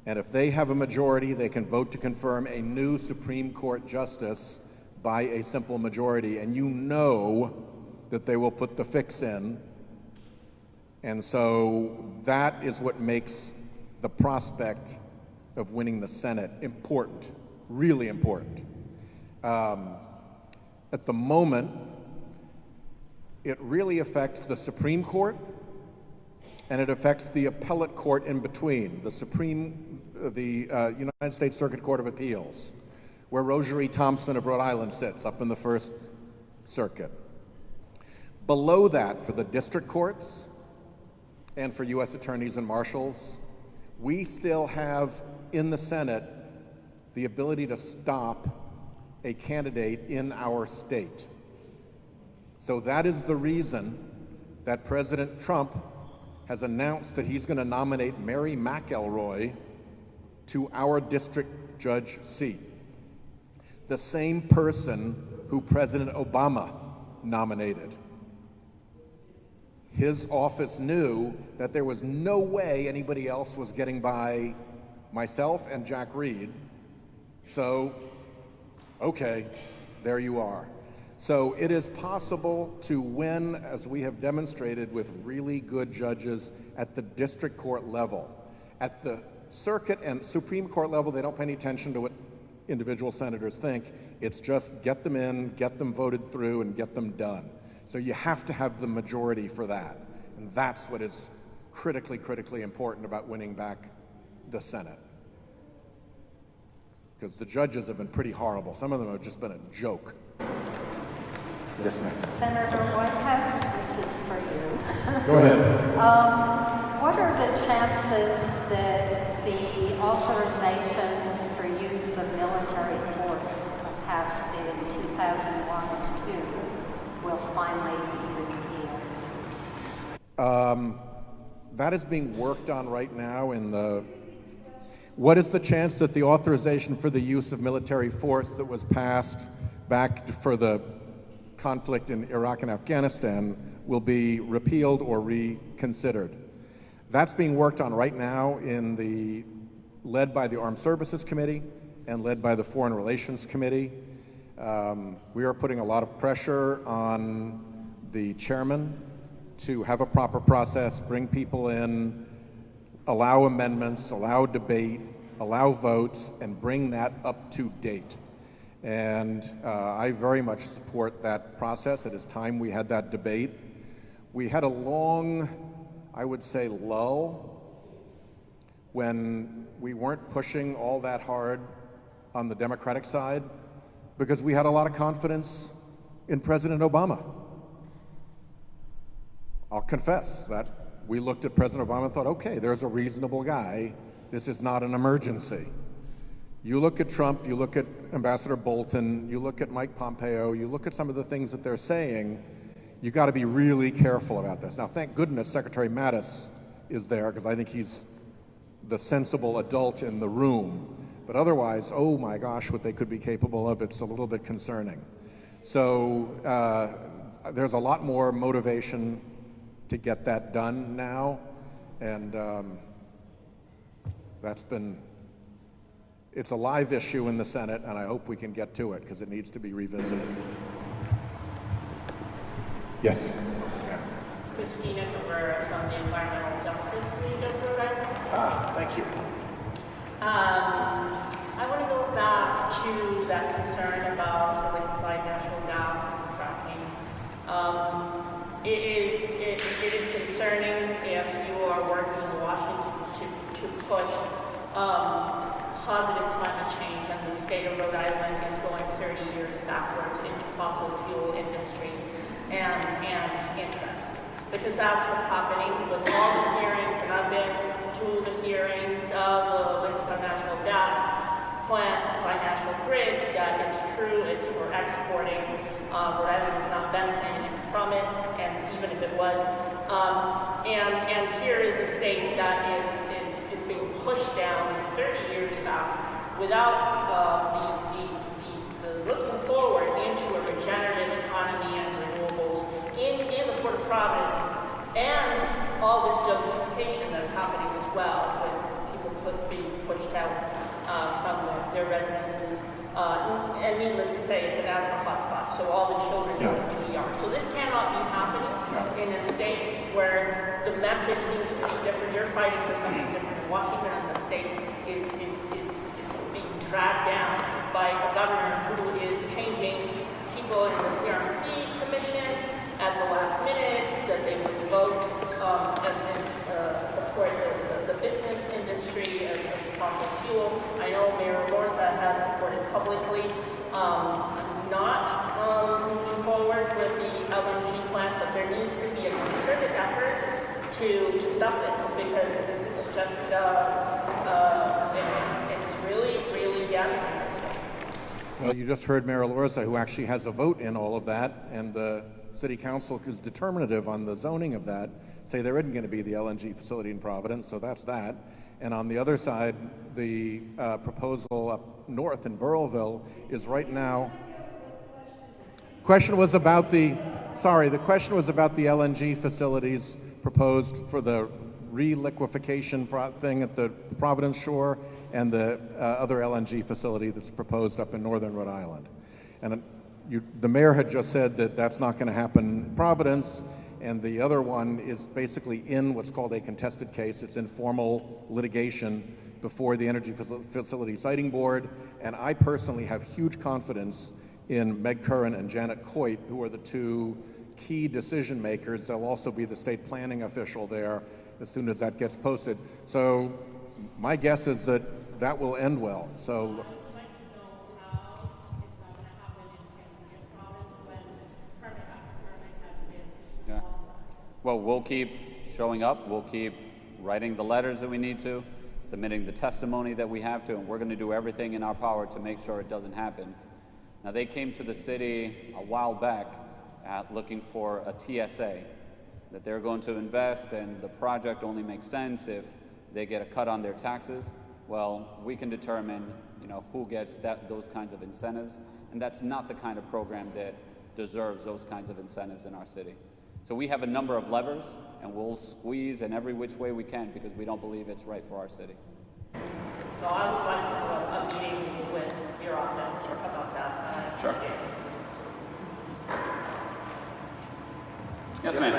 And if they have a majority, they can vote to confirm a new Supreme Court justice by a simple majority, and you know that they will put the fix in. And so that is what makes the prospect of winning the Senate important, really important. At the moment, it really affects the Supreme Court, and it affects the appellate court in between, the United States Circuit Court of Appeals, where Rosary Thompson of Rhode Island sits up in the First Circuit. Below that, for the district courts and for U.S. attorneys and marshals, we still have in the Senate the ability to stop a candidate in our state. So that is the reason that President Trump has announced that he's going to nominate Mary McElroy to our district judge seat. The same person who President Obama nominated. His office knew that there was no way anybody else was getting by myself and Jack Reed. So, okay, there you are. So it is possible to win, as we have demonstrated, with really good judges at the district court level. At the circuit and Supreme Court level, they don't pay any attention to what individual senators think. It's just get them in, get them voted through, and get them done. So you have to have the majority for that. And that's what is critically, critically important about winning back the Senate. Because the judges have been pretty horrible. Some of them have just been a joke. Yes, ma'am. Senator Whitehouse, this is for you. Go ahead. What are the chances that the authorization for use of military force passed in 2001 and 2 will finally be repealed? That is being worked on right now in the... What is the chance that the authorization for the use of military force that was passed back for the conflict in Iraq and Afghanistan will be repealed or reconsidered? That's being worked on right now led by the Armed Services Committee and led by the Foreign Relations Committee. We are putting a lot of pressure on the chairman to have a proper process, bring people in, allow amendments, allow debate, allow votes, and bring that up to date. And I very much support that process. It is time we had that debate. We had a long, I would say, lull when we weren't pushing all that hard on the Democratic side because we had a lot of confidence in President Obama. I'll confess that we looked at President Obama and thought, okay, there's a reasonable guy. This is not an emergency. You look at Trump, you look at Ambassador Bolton, you look at Mike Pompeo, you look at some of the things that they're saying, you got to be really careful about this. Now, thank goodness Secretary Mattis is there because I think he's the sensible adult in the room. But otherwise, oh my gosh, what they could be capable of, it's a little bit concerning. So there's a lot more motivation to get that done now, and it's a live issue in the Senate, and I hope we can get to it because it needs to be revisited. Yes. Yeah. Christina Cabrera from the Environmental Justice League of Rhode Island. Thank you. I want to go back to that concern about the liquefied natural gas and fracking. It is concerning if you are working in Washington to push positive climate change, and the state of Rhode Island is going 30 years backwards into fossil fuel industry and interest. Because that's what's happening with all the hearings, and I've been to the hearings of the liquefied natural gas plant by National Grid, that it's true, it's for exporting. Rhode Island is not benefiting from it, and even if it was. And here is a state that is being pushed down 30 years back without the looking forward into a regenerative economy and renewables in the Port of Providence, and all this gentrification that's happening as well, with people being pushed out from their residences. And needless to say, it's an asthma hotspot, so all the children go into the yard. So this cannot be happening in a state where the message seems to be different. You're fighting for something different in Washington, and the state is being dragged down by a governor who is changing people in the CRMC commission at the last minute, that they would vote and support the business industry of fossil fuel. I know Mayor Elorza has supported publicly not moving forward with the LNG plant, but there needs to be a concerted effort to stop this, because this is just it's really damaging. Well, you just heard Mayor Elorza, who actually has a vote in all of that, and the City Council is determinative on the zoning of that, say there isn't going to be the LNG facility in Providence, so that's that. And on the other side, the proposal up north in Burrillville is right now. The question was about the LNG facilities proposed for the reliquefaction thing at the Providence shore, and the other LNG facility that's proposed up in northern Rhode Island. And the mayor had just said that that's not going to happen in Providence, and the other one is basically in what's called a contested case. It's in formal litigation before the Energy Facility Siting Board, and I personally have huge confidence in Meg Curran and Janet Coit, who are the two key decision makers. They'll also be the state planning official there as soon as that gets posted. So my guess is that that will end well. So. Yeah. Well, we'll keep showing up. We'll keep writing the letters that we need to, submitting the testimony that we have to, and we're going to do everything in our power to make sure it doesn't happen. Now, they came to the city a while back looking for a TSA, that they're going to invest, and the project only makes sense if they get a cut on their taxes. Well, we can determine, who gets those kinds of incentives, and that's not the kind of program that deserves those kinds of incentives in our city. So we have a number of levers, and we'll squeeze in every which way we can because we don't believe it's right for our city. So I would like to do a meeting with your office about that. Sure. Yes, ma'am.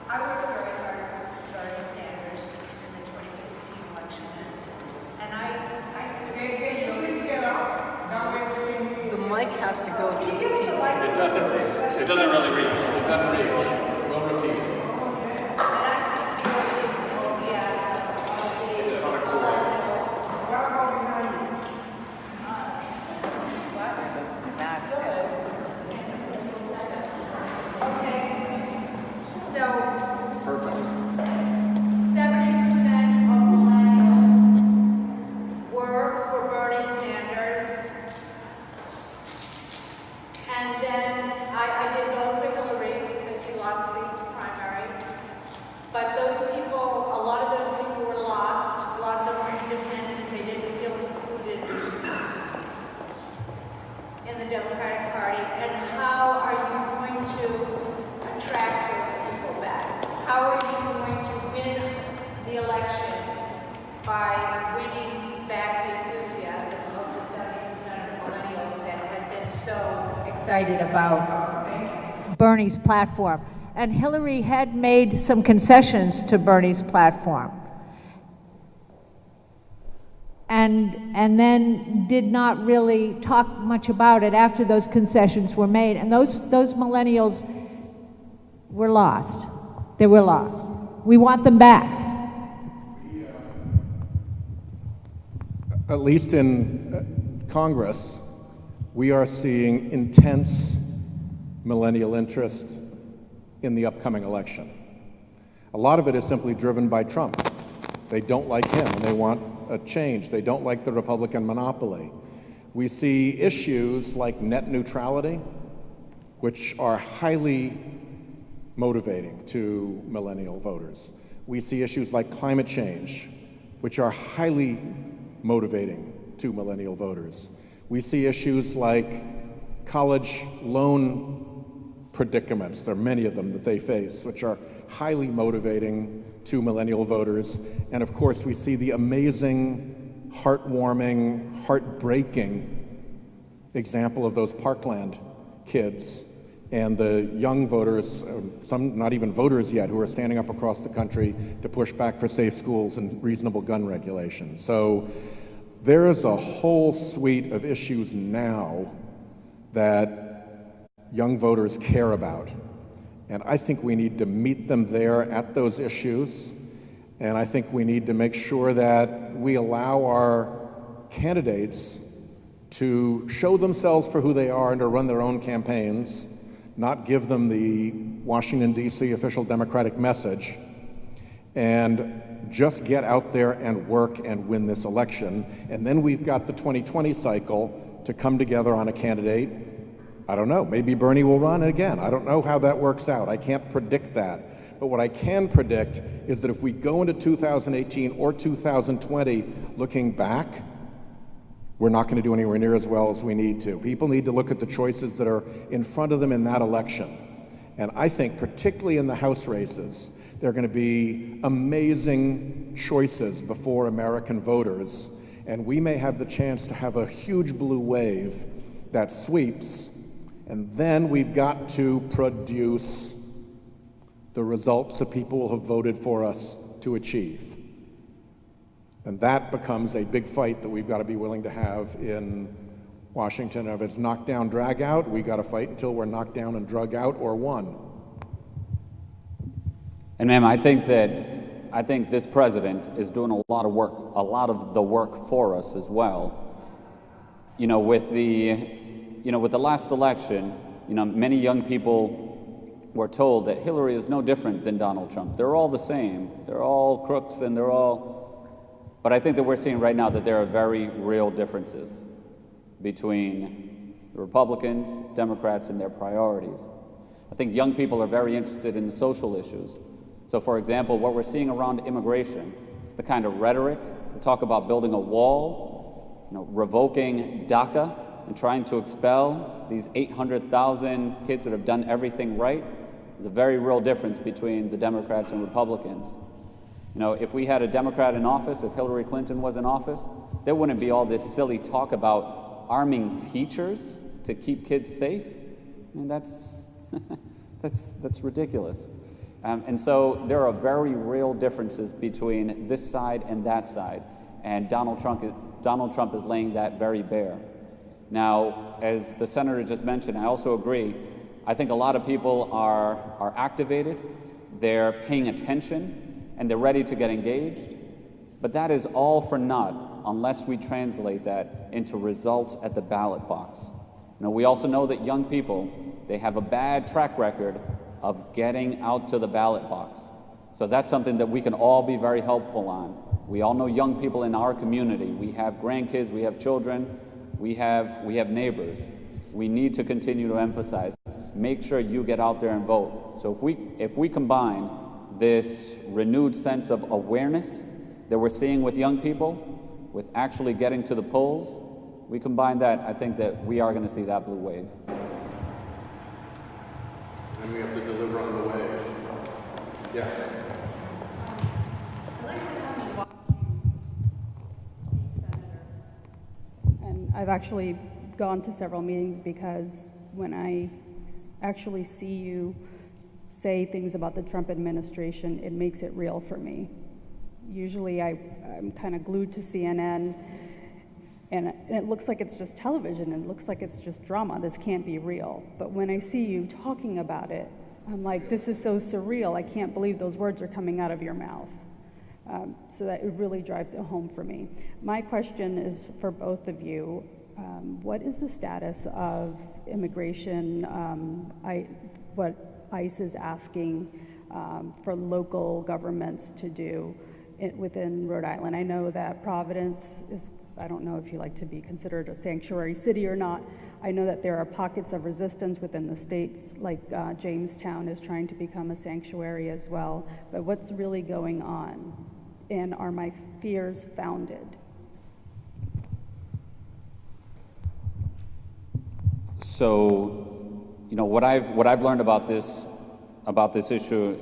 I worked very hard for Bernie Sanders in the 2016 election, and please get up. The mic has to go to the people. It doesn't really reach. It doesn't reach. We'll repeat. It's on a cord. So, Perfect. 70% of millennials were for Bernie Sanders. And then I did vote for Hillary because he lost the primary. But those people, a lot of those people were lost. A lot of them were independents. They didn't feel included in the Democratic Party. And how are you going to attract those people back? How are you going to win the election by winning back the enthusiasm of the 70% of millennials that had been so excited about Bernie's platform? And Hillary had made some concessions to Bernie's platform. And then did not really talk much about it after those concessions were made. And those millennials were lost. They were lost. We want them back. At least in Congress, we are seeing intense millennial interest in the upcoming election. A lot of it is simply driven by Trump. They don't like him and they want a change. They don't like the Republican monopoly. We see issues like net neutrality, which are highly motivating to millennial voters. We see issues like climate change, which are highly motivating to millennial voters. We see issues like college loan predicaments. There are many of them that they face, which are highly motivating to millennial voters. And of course, we see the amazing, heartwarming, heartbreaking example of those Parkland kids and the young voters, some not even voters yet, who are standing up across the country to push back for safe schools and reasonable gun regulation. So there is a whole suite of issues now that young voters care about. And I think we need to meet them there at those issues. And I think we need to make sure that we allow our candidates to show themselves for who they are and to run their own campaigns, not give them the Washington, D.C. official Democratic message, and just get out there and work and win this election. And then we've got the 2020 cycle to come together on a candidate. I don't know, maybe Bernie will run again. I don't know how that works out. I can't predict that. But what I can predict is that if we go into 2018 or 2020 looking back, we're not going to do anywhere near as well as we need to. People need to look at the choices that are in front of them in that election. And I think particularly in the House races, there are going to be amazing choices before American voters. And we may have the chance to have a huge blue wave that sweeps. And then we've got to produce the results that people will have voted for us to achieve. And that becomes a big fight that we've got to be willing to have in Washington. If it's knock down, drag out, we got to fight until we're knocked down and drug out or won. And ma'am, I think this president is doing a lot of the work for us as well. You know, with the last election, many young people were told that Hillary is no different than Donald Trump. They're all the same. They're all crooks and but I think that we're seeing right now that there are very real differences between the Republicans, Democrats, and their priorities. I think young people are very interested in the social issues. So for example, what we're seeing around immigration, the kind of rhetoric, the talk about building a wall, revoking DACA, and trying to expel these 800,000 kids that have done everything right is a very real difference between the Democrats and Republicans. You know, if we had a Democrat in office, if Hillary Clinton was in office, there wouldn't be all this silly talk about arming teachers to keep kids safe. I mean, that's ridiculous. And so there are very real differences between this side and that side, and Donald Trump is laying that very bare. Now, as the senator just mentioned, I also agree. I think a lot of people are activated, they're paying attention, and they're ready to get engaged. But that is all for naught unless we translate that into results at the ballot box. Now, we also know that young people, they have a bad track record of getting out to the ballot box. So that's something that we can all be very helpful on. We all know young people in our community. We have grandkids, we have children, we have neighbors. We need to continue to emphasize, make sure you get out there and vote. So if we combine this renewed sense of awareness that we're seeing with young people, with actually getting to the polls, we combine that, I think that we are going to see that blue wave. And we have to deliver on the wave. Yes. I'd like to come and watch you, Senator. And I've actually gone to several meetings because when I actually see you say things about the Trump administration, it makes it real for me. Usually I'm kind of glued to CNN, and it looks like it's just television, and it looks like it's just drama. This can't be real. But when I see you talking about it, I'm like, this is so surreal. I can't believe those words are coming out of your mouth. So that it really drives it home for me. My question is for both of you. What is the status of immigration? What ICE is asking for local governments to do within Rhode Island. I know that Providence is, I don't know if you like to be considered a sanctuary city or not. I know that there are pockets of resistance within the states, like Jamestown is trying to become a sanctuary as well. But what's really going on? And are my fears founded? So, you know, what I've learned about this issue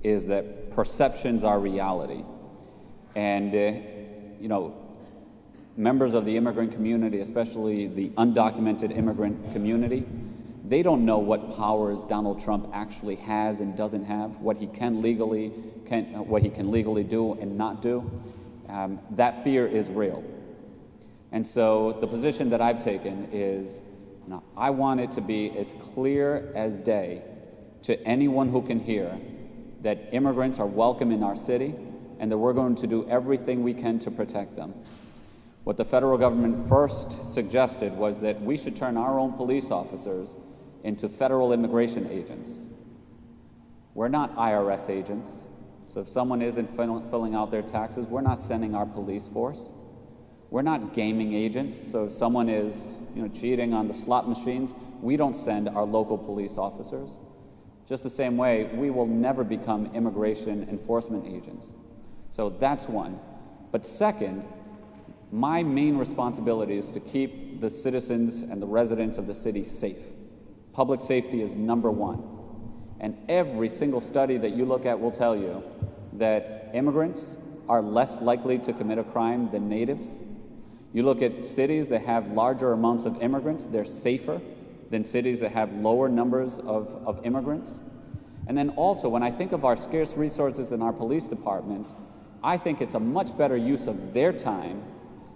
is that perceptions are reality, and you know, members of the immigrant community, especially the undocumented immigrant community, they don't know what powers Donald Trump actually has and doesn't have, what he can legally do and not do. That fear is real, and so the position that I've taken is, you know, I want it to be as clear as day to anyone who can hear that immigrants are welcome in our city and that we're going to do everything we can to protect them. What the federal government first suggested was that we should turn our own police officers into federal immigration agents. We're not IRS agents, so if someone isn't filling out their taxes, we're not sending our police force. We're not gaming agents, so if someone is, you know, cheating on the slot machines, we don't send our local police officers. Just the same way, we will never become immigration enforcement agents. So that's one. But second, my main responsibility is to keep the citizens and the residents of the city safe. Public safety is number one. And every single study that you look at will tell you that immigrants are less likely to commit a crime than natives. You look at cities that have larger amounts of immigrants, they're safer than cities that have lower numbers of immigrants. And then also, when I think of our scarce resources in our police department, I think it's a much better use of their time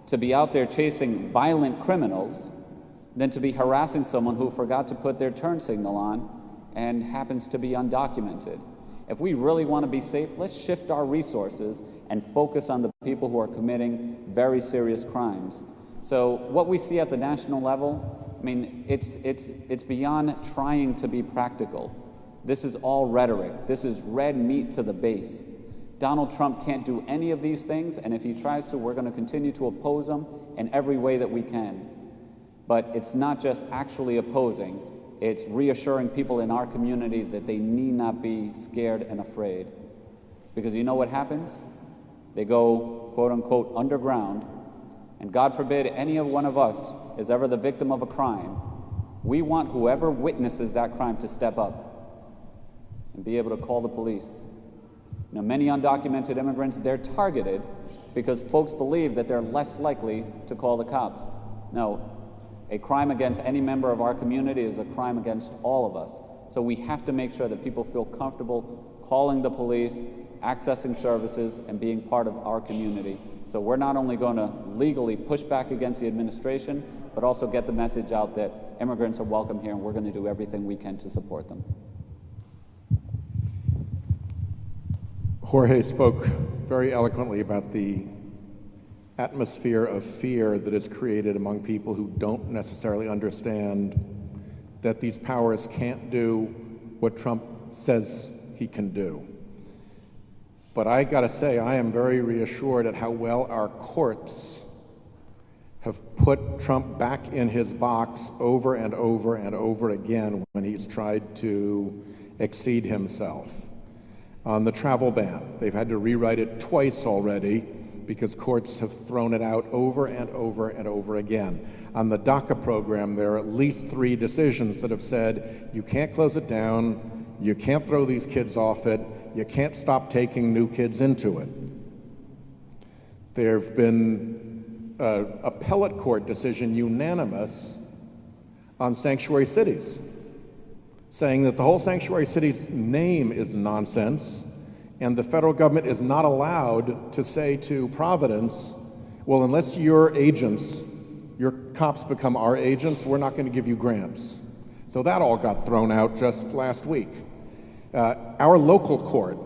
to be out there chasing violent criminals than to be harassing someone who forgot to put their turn signal on and happens to be undocumented. If we really want to be safe, let's shift our resources and focus on the people who are committing very serious crimes. So what we see at the national level, I mean, it's beyond trying to be practical. This is all rhetoric. This is red meat to the base. Donald Trump can't do any of these things, and if he tries to, we're going to continue to oppose him in every way that we can. But it's not just actually opposing, it's reassuring people in our community that they need not be scared and afraid. Because you know what happens? They go, quote unquote, underground, and God forbid any of one of us is ever the victim of a crime, we want whoever witnesses that crime to step up and be able to call the police. You know, many undocumented immigrants, they're targeted because folks believe that they're less likely to call the cops. No, a crime against any member of our community is a crime against all of us. So we have to make sure that people feel comfortable calling the police, accessing services, and being part of our community. So we're not only going to legally push back against the administration, but also get the message out that immigrants are welcome here, and we're going to do everything we can to support them. Jorge spoke very eloquently about the atmosphere of fear that is created among people who don't necessarily understand that these powers can't do what Trump says he can do. But I gotta say, I am very reassured at how well our courts have put Trump back in his box over and over and over again when he's tried to exceed himself. On the travel ban, they've had to rewrite it twice already because courts have thrown it out over and over and over again. On the DACA program, there are at least 3 decisions that have said, you can't close it down, you can't throw these kids off it, you can't stop taking new kids into it. There have been an appellate court decision unanimous on sanctuary cities, saying that the whole sanctuary city's name is nonsense, and the federal government is not allowed to say to Providence, well, unless your agents, your cops become our agents, we're not going to give you grants. So that all got thrown out just last week. Our local court,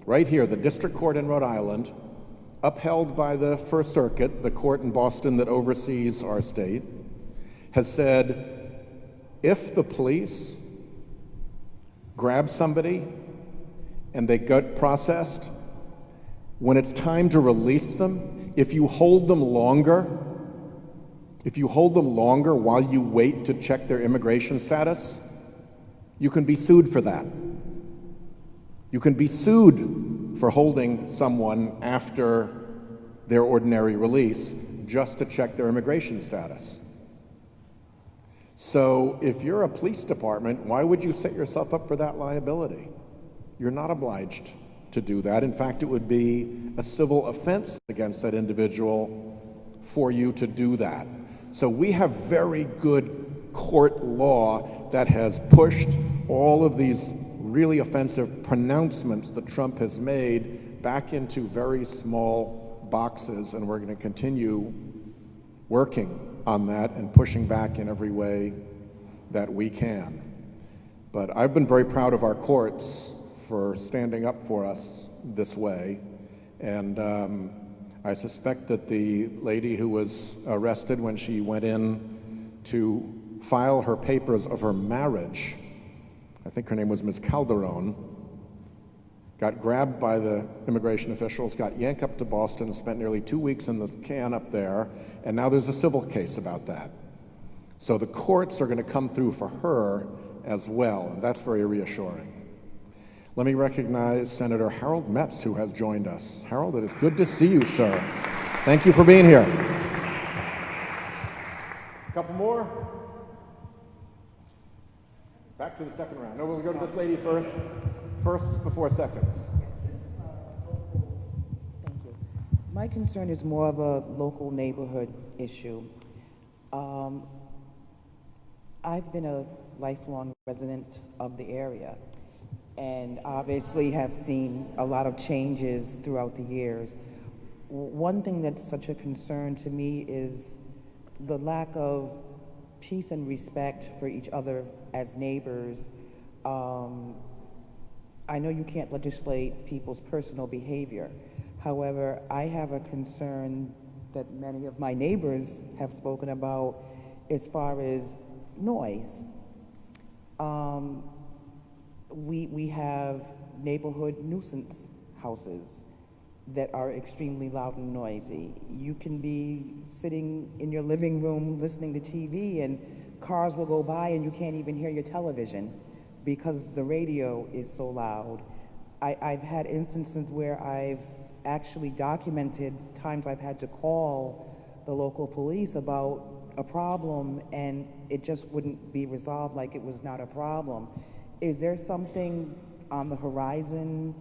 right here, the district court in Rhode Island, upheld by the First Circuit, the court in Boston that oversees our state, has said, if the police grab somebody and they get processed, when it's time to release them, if you hold them longer while you wait to check their immigration status, you can be sued for that. You can be sued for holding someone after their ordinary release just to check their immigration status. So if you're a police department, why would you set yourself up for that liability? You're not obliged to do that. In fact, it would be a civil offense against that individual for you to do that. So we have very good court law that has pushed all of these really offensive pronouncements that Trump has made back into very small boxes, and we're going to continue working on that and pushing back in every way that we can. But I've been very proud of our courts for standing up for us this way, and I suspect that the lady who was arrested when she went in to file her papers of her marriage, I think her name was Ms. Calderon, got grabbed by the immigration officials, got yanked up to Boston, spent nearly 2 weeks in the can up there, and now there's a civil case about that. So the courts are going to come through for her as well, and that's very reassuring. Let me recognize Senator Harold Metz, who has joined us. Harold, it is good to see you, sir. Thank you for being here. A couple more? Back to the second round. No, we'll go to this lady first. First before seconds. Thank you. My concern is more of a local neighborhood issue. I've been a lifelong resident of the area and obviously have seen a lot of changes throughout the years. One thing that's such a concern to me is the lack of peace and respect for each other as neighbors. I know you can't legislate people's personal behavior. However, I have a concern that many of my neighbors have spoken about as far as noise. We have neighborhood nuisance houses that are extremely loud and noisy. You can be sitting in your living room listening to TV and cars will go by and you can't even hear your television because the radio is so loud. I've had instances where I've actually documented times I've had to call the local police about a problem and it just wouldn't be resolved like it was not a problem. Is there something on the horizon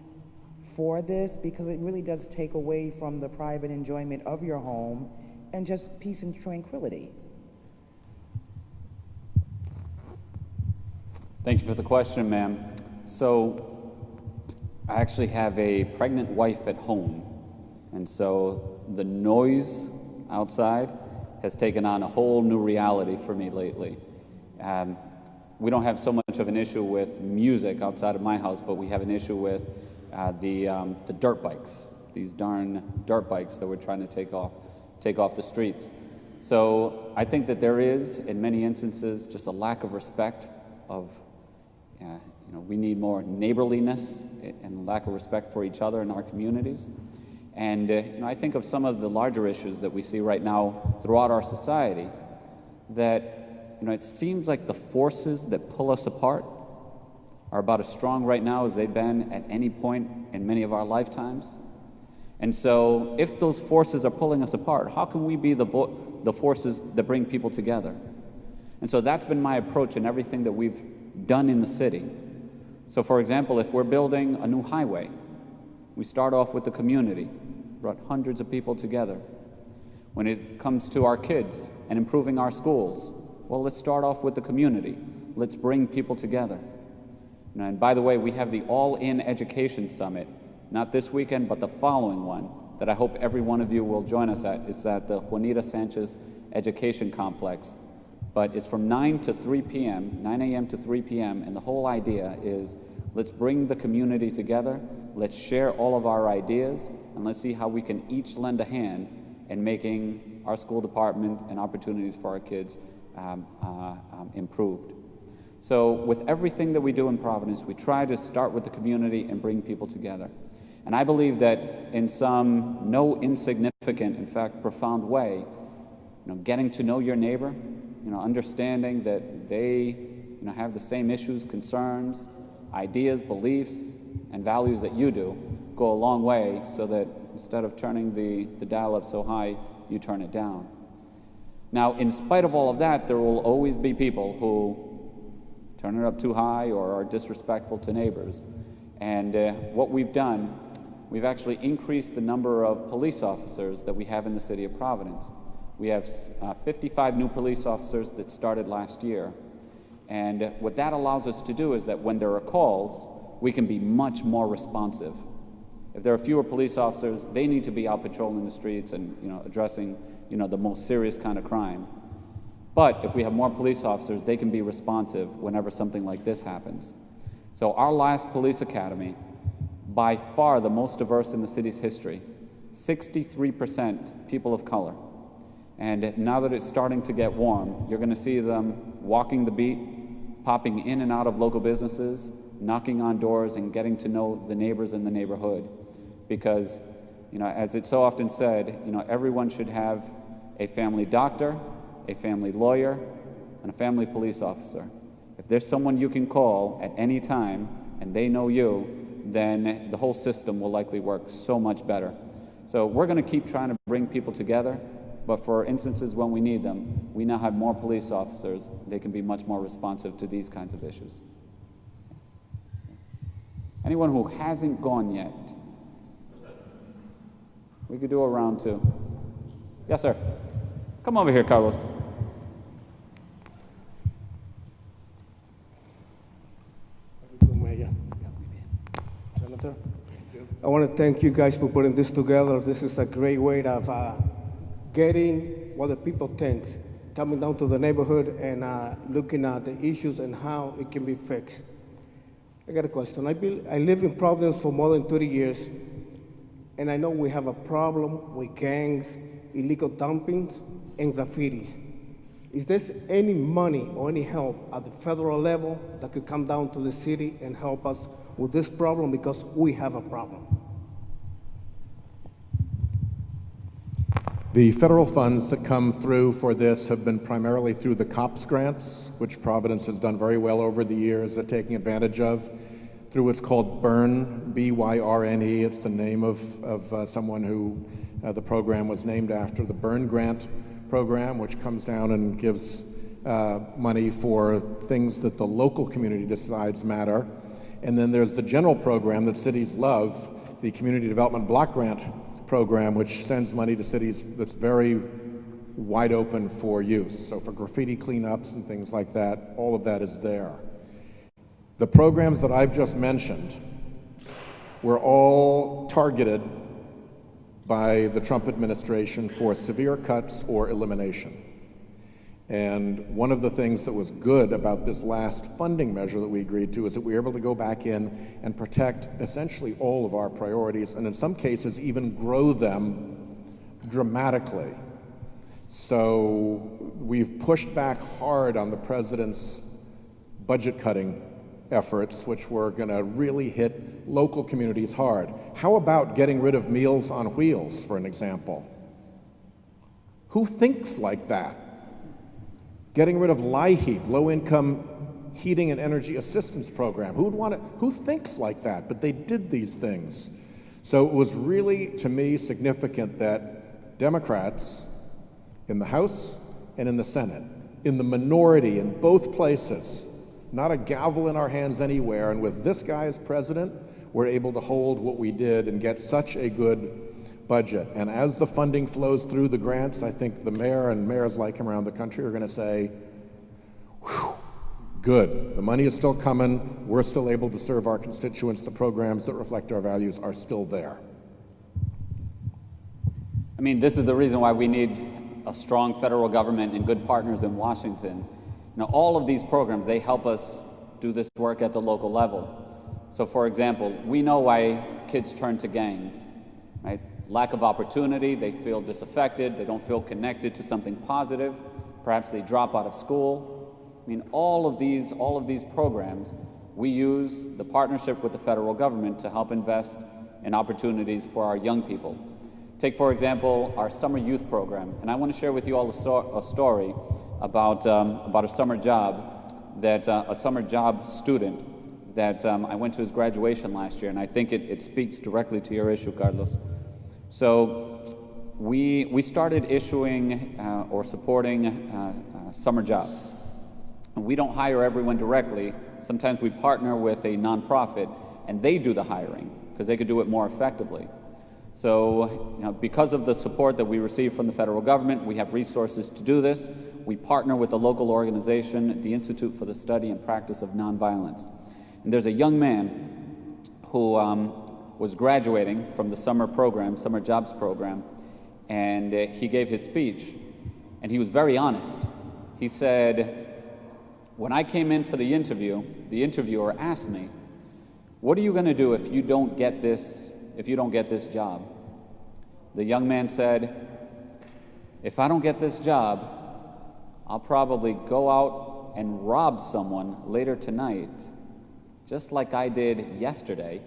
for this? Because it really does take away from the private enjoyment of your home and just peace and tranquility. Thank you for the question, ma'am. So I actually have a pregnant wife at home, and so the noise outside has taken on a whole new reality for me lately. We don't have so much of an issue with music outside of my house, but we have an issue with the dirt bikes, these darn dirt bikes that we're trying to take off the streets. So I think that there is, in many instances, just a lack of respect of, we need more neighborliness and lack of respect for each other in our communities. And I think of some of the larger issues that we see right now throughout our society that, it seems like the forces that pull us apart are about as strong right now as they've been at any point in many of our lifetimes. And so if those forces are pulling us apart, how can we be the forces that bring people together? And so that's been my approach in everything that we've done in the city. So for example, if we're building a new highway, we start off with the community, brought hundreds of people together. When it comes to our kids and improving our schools, well, let's start off with the community. Let's bring people together. And by the way, we have the All-In Education Summit, not this weekend, but the following one, that I hope every one of you will join us at. It's at the Juanita Sanchez Education Complex. But it's from 9 to 3 p.m., 9 a.m. to 3 p.m., and the whole idea is let's bring the community together, let's share all of our ideas, and let's see how we can each lend a hand in making our school department and opportunities for our kids improved. So with everything that we do in Providence, we try to start with the community and bring people together. And I believe that in some no insignificant, in fact, profound way, getting to know your neighbor, understanding that they have the same issues, concerns, ideas, beliefs, and values that you do, go a long way so that instead of turning the dial up so high, you turn it down. Now, in spite of all of that, there will always be people who turn it up too high or are disrespectful to neighbors. And what we've done, we've actually increased the number of police officers that we have in the city of Providence. We have 55 new police officers that started last year. And what that allows us to do is that when there are calls, we can be much more responsive. If there are fewer police officers, they need to be out patrolling the streets and addressing the most serious kind of crime. But if we have more police officers, they can be responsive whenever something like this happens. So our last police academy, by far the most diverse in the city's history, 63% people of color. And now that it's starting to get warm, you're going to see them walking the beat, popping in and out of local businesses, knocking on doors and getting to know the neighbors in the neighborhood. Because, as it's so often said, everyone should have a family doctor, a family lawyer, and a family police officer. If there's someone you can call at any time and they know you, then the whole system will likely work so much better. So we're going to keep trying to bring people together, but for instances when we need them, we now have more police officers. They can be much more responsive to these kinds of issues. Anyone who hasn't gone yet? We could do a round two. Yes, sir. Come over here, Carlos. Senator, I want to thank you guys for putting this together. This is a great way of getting what the people think, coming down to the neighborhood and looking at the issues and how it can be fixed. I got a question. I live in Providence for more than 30 years, and I know we have a problem with gangs, illegal dumpings, and graffitis. Is there any money or any help at the federal level that could come down to the city and help us with this problem, because we have a problem? The federal funds that come through for this have been primarily through the COPS grants, which Providence has done very well over the years at taking advantage of, through what's called BYRN, B-Y-R-N-E. It's the name of someone who The program was named after the Byrne Grant program, which comes down and gives money for things that the local community decides matter. And then there's the general program that cities love, the Community Development Block Grant program, which sends money to cities that's very wide open for use. So for graffiti cleanups and things like that, all of that is there. The programs that I've just mentioned were all targeted by the Trump administration for severe cuts or elimination. And one of the things that was good about this last funding measure that we agreed to is that we were able to go back in and protect essentially all of our priorities, and in some cases even grow them dramatically. So we've pushed back hard on the president's budget cutting efforts, which were going to really hit local communities hard. How about getting rid of Meals on Wheels, for an example? Who thinks like that? Getting rid of LIHEAP, low-income heating and energy assistance program. Who thinks like that? But they did these things. So it was really, to me, significant that Democrats in the House and in the Senate, in the minority in both places, not a gavel in our hands anywhere, and with this guy as president, we're able to hold what we did and get such a good budget. And as the funding flows through the grants, I think the mayor and mayors like him around the country are going to say, whew, good. The money is still coming. We're still able to serve our constituents. The programs that reflect our values are still there. I mean, this is the reason why we need a strong federal government and good partners in Washington. Now, all of these programs, they help us do this work at the local level. So, for example, we know why kids turn to gangs, right? Lack of opportunity, they feel disaffected, they don't feel connected to something positive, perhaps they drop out of school. I mean, all of these programs, we use the partnership with the federal government to help invest in opportunities for our young people. Take, for example, our summer youth program, and I want to share with you all a story about a summer job that a summer job student that I went to his graduation last year, and I think it speaks directly to your issue, Carlos. So we started issuing or supporting summer jobs. We don't hire everyone directly. Sometimes we partner with a nonprofit, and they do the hiring because they could do it more effectively. So, because of the support that we receive from the federal government, we have resources to do this. We partner with the local organization, the Institute for the Study and Practice of Nonviolence. And there's a young man who was graduating from the summer jobs program, and he gave his speech, and he was very honest. He said, when I came in for the interview, the interviewer asked me, what are you going to do if you don't get this job? The young man said, if I don't get this job, I'll probably go out and rob someone later tonight, just like I did yesterday,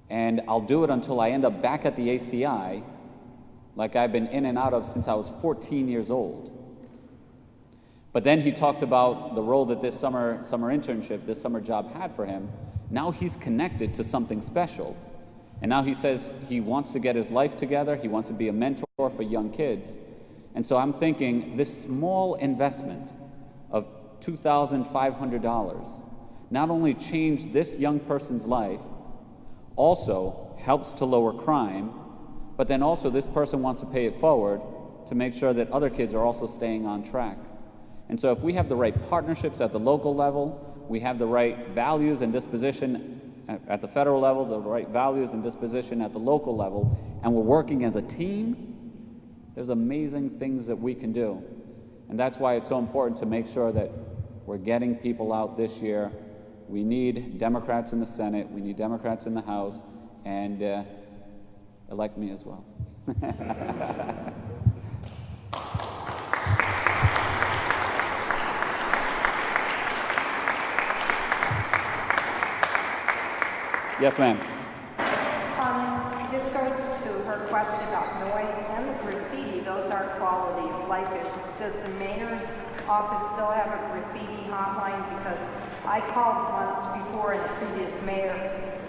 and I'll do it until I end up back at the ACI, like I've been in and out of since I was 14 years old. But then he talks about the role that this summer internship, this summer job had for him. Now he's connected to something special. And now he says he wants to get his life together. He wants to be a mentor for young kids. And so I'm thinking this small investment of $2,500 not only changed this young person's life, also helps to lower crime, but then also this person wants to pay it forward to make sure that other kids are also staying on track. And so if we have the right partnerships at the local level, we have the right values and disposition at the federal level, the right values and disposition at the local level, and we're working as a team, there's amazing things that we can do. And that's why it's so important to make sure that we're getting people out this year. We need Democrats in the Senate, we need Democrats in the House, and elect me as well. Yes, ma'am. This goes to her question about noise and the graffiti. Those are quality of life issues. Does the mayor's office still have a graffiti hotline? Because I called once before in the previous mayor,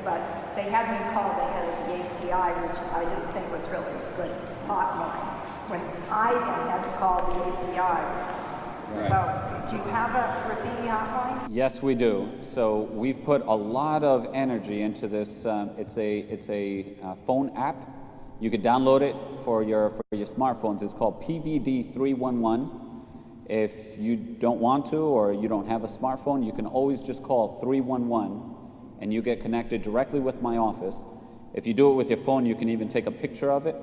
but they had me call the head of the ACI, which I didn't think was really a good hotline, when I then had to call the ACI. Right. So, do you have a graffiti hotline? Yes, we do. So we've put a lot of energy into this. It's a phone app. You could download it for your smartphones. It's called PVD 311. If you don't want to, or you don't have a smartphone, you can always just call 311, and you get connected directly with my office. If you do it with your phone, you can even take a picture of it.